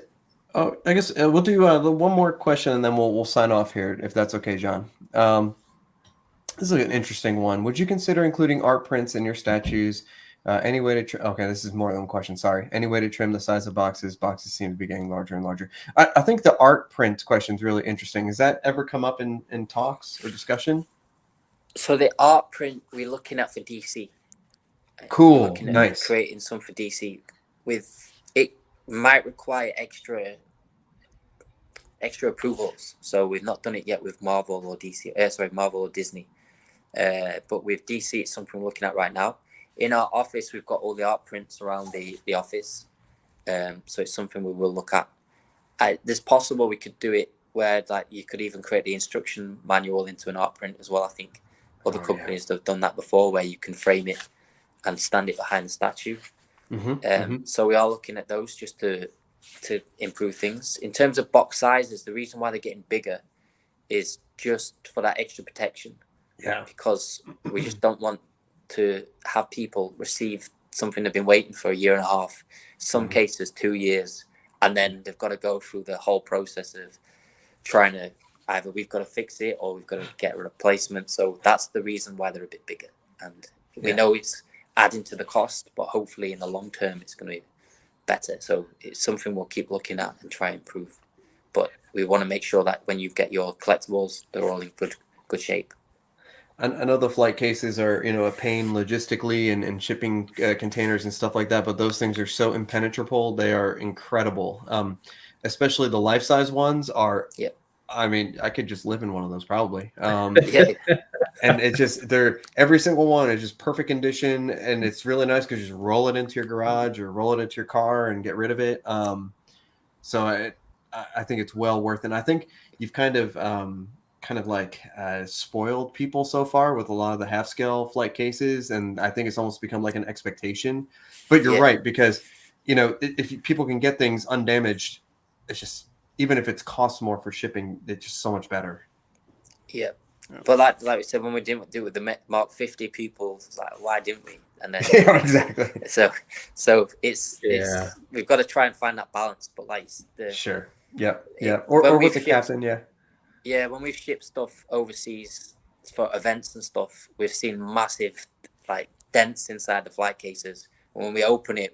Oh, I guess we'll do one more question and then we'll sign off here, if that's okay, John. This is an interesting one. Would you consider including art prints in your statues? Any way to okay, this is more than one question. Sorry. Any way to trim the size of boxes? Boxes seem to be getting larger and larger. I think the art print question is really interesting. Has that ever come up in talks or discussion? So the art print we're looking at for DC. Cool. Nice. Creating some for DC. With it might require extra approvals. So we've not done it yet with Marvel or DC. Marvel or Disney. But with DC, it's something we're looking at right now. In our office, we've got all the art prints around the office. So it's something we will look at. There's possible we could do it where like you could even create the instruction manual into an art print as well. I think other companies have done that before, where you can frame it and stand it behind the statue. So we are looking at those just to improve things. In terms of box sizes, the reason why they're getting bigger is just for that extra protection. Yeah. Because we just don't want to have people receive something they've been waiting for a year and a half, some cases 2 years, and then they've got to go through the whole process of trying to either we've got to fix it or we've got to get a replacement. So that's the reason why they're a bit bigger. And we know it's adding to the cost, but hopefully in the long term it's going to be better. So it's something we'll keep looking at and try and improve. But we want to make sure that when you get your collectibles, they're all in good shape. I know the flight cases are, a pain logistically and shipping containers and stuff like that, but those things are so impenetrable. They are incredible. Especially the life-size ones are, I mean, I could just live in one of those probably. And it's just, every single one is just perfect condition. And it's really nice because you just roll it into your garage or roll it into your car and get rid of it. So I think it's well worth it. And I think you've kind of spoiled people so far with a lot of the half scale flight cases, and I think it's almost become like an expectation. But you're right, because if people can get things undamaged, it's just, even if it costs more for shipping, it's just so much better. But like we said, when we didn't do it with the Mark 50, people was like, why didn't we? And then exactly. So it's we've got to try and find that balance. But like or with the captain, Yeah, when we've shipped stuff overseas for events and stuff, we've seen massive like dents inside the flight cases. And when we open it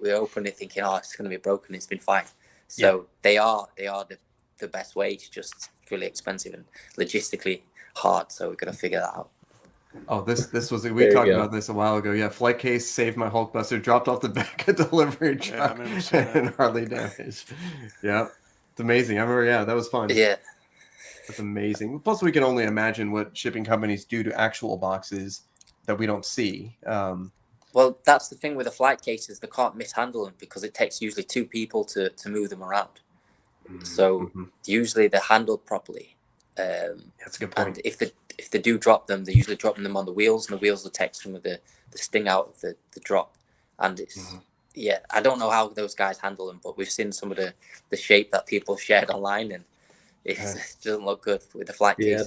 thinking, oh, it's going to be broken. It's been fine. So they are the best way. It's just really expensive and logistically hard. So we've got to figure that out. Oh, this was we talked about this a while ago. Yeah, flight case saved my Hulkbuster. Dropped off the back of delivery truck and hardly damaged. Yeah, it's amazing. I remember. That was fun. Yeah. That's amazing. Plus, we can only imagine what shipping companies do to actual boxes that we don't see. Well, that's the thing with the flight cases. They can't mishandle them because it takes usually 2 people to move them around. So usually they're handled properly. That's a good point. And if they do drop them, they're usually dropping them on the wheels, and the wheels will take some of the sting out of the drop. And it's I don't know how those guys handle them, but we've seen some of the shape that people shared online, and it doesn't look good with the flight case.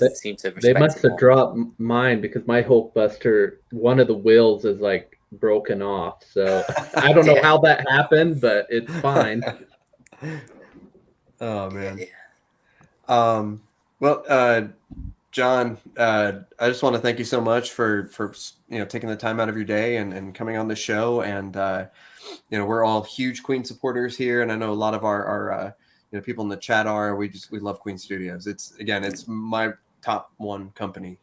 They must have dropped mine because my Hulkbuster, one of the wheels is like broken off. So I don't know how that happened, but it's fine. Oh man. Well, John, I just want to thank you so much for taking the time out of your day and coming on the show. And we're all huge Queen supporters here, and I know a lot of our people in the chat are. We love Queen Studios. It's my top one company.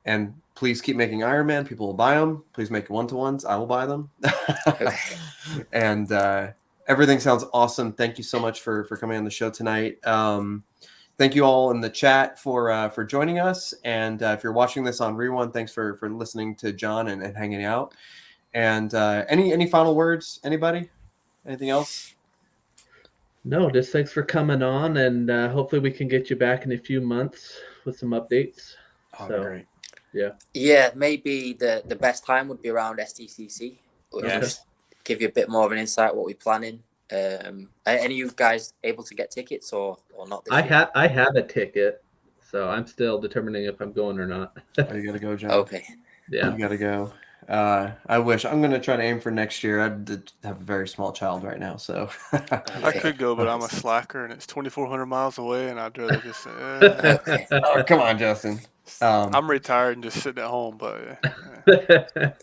And please keep making Iron Man. People will buy them. Please make 1-to-1s. I will buy them. And everything sounds awesome. Thank you so much for coming on the show tonight. thank you all in the chat for joining us. And if you're watching this on Rewind, thanks for listening to John and hanging out. And any final words? Anybody? Anything else? No, just thanks for coming on, and hopefully we can get you back in a few months with some updates. Oh, So, great. Yeah, maybe the best time would be around SDCC. We'll Yes. just give you a bit more of an insight what we're planning. Are any of you guys able to get tickets or not this year? I have a ticket, so I'm still determining if I'm going or not. Oh, you gotta go, John. Okay. Yeah. You gotta go. I wish. I'm gonna try to aim for next year. I have a very small child right now, so I could go, but I'm a slacker, and it's 2,400 miles away, and I'd rather just. Okay. Oh, come on, Justin. I'm retired and just sitting at home, but.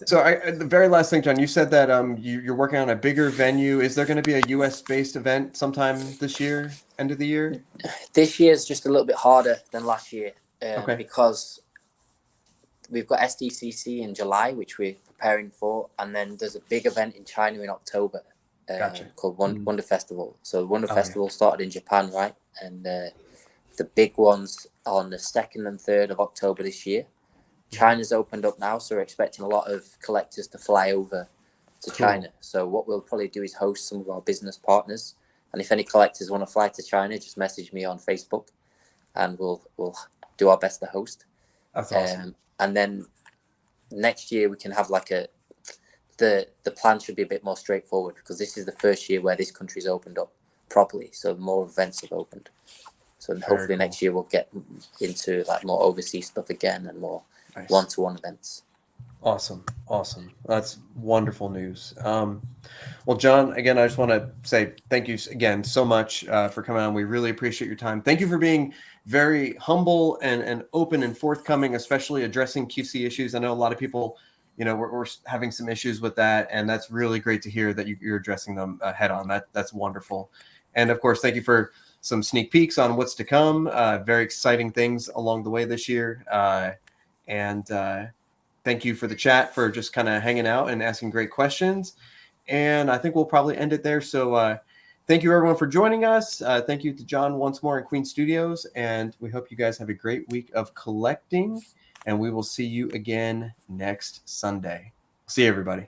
So the very last thing, John, you said that you're working on a bigger venue. Is there going to be a US based event sometime this year, end of the year? This year is just a little bit harder than last year Okay. because we've got SDCC in July, which we're preparing for, and then there's a big event in China in October Gotcha. called Wonder Festival. So Wonder Oh, Festival started in Japan, right? And the big ones on the 2nd and 3rd of October this year. China's opened up now, so we're expecting a lot of collectors to fly over to Cool. China. So what we'll probably do is host some of our business partners. And if any collectors want to fly to China, just message me on Facebook, and we'll do our best to host. That's awesome. And then next year we can have like the plan should be a bit more straightforward, because this is the first year where this country's opened up properly. So more events have opened. So hopefully cool. next year we'll get into like more overseas stuff again and more Nice. one-to-one events. Awesome. That's wonderful news. Well, John, again, I just want to say thank you again so much for coming on. We really appreciate your time. Thank you for being very humble and open and forthcoming, especially addressing QC issues. I know a lot of people, we're having some issues with that, and that's really great to hear that you're addressing them head on. That's wonderful. And of course, thank you for some sneak peeks on what's to come. Very exciting things along the way this year. And thank you for the chat for just kind of hanging out and asking great questions. And I think we'll probably end it there. So thank you, everyone, for joining us. Thank you to John once more in Queen Studios. And we hope you guys have a great week of collecting. And we will see you again next Sunday. See you, everybody.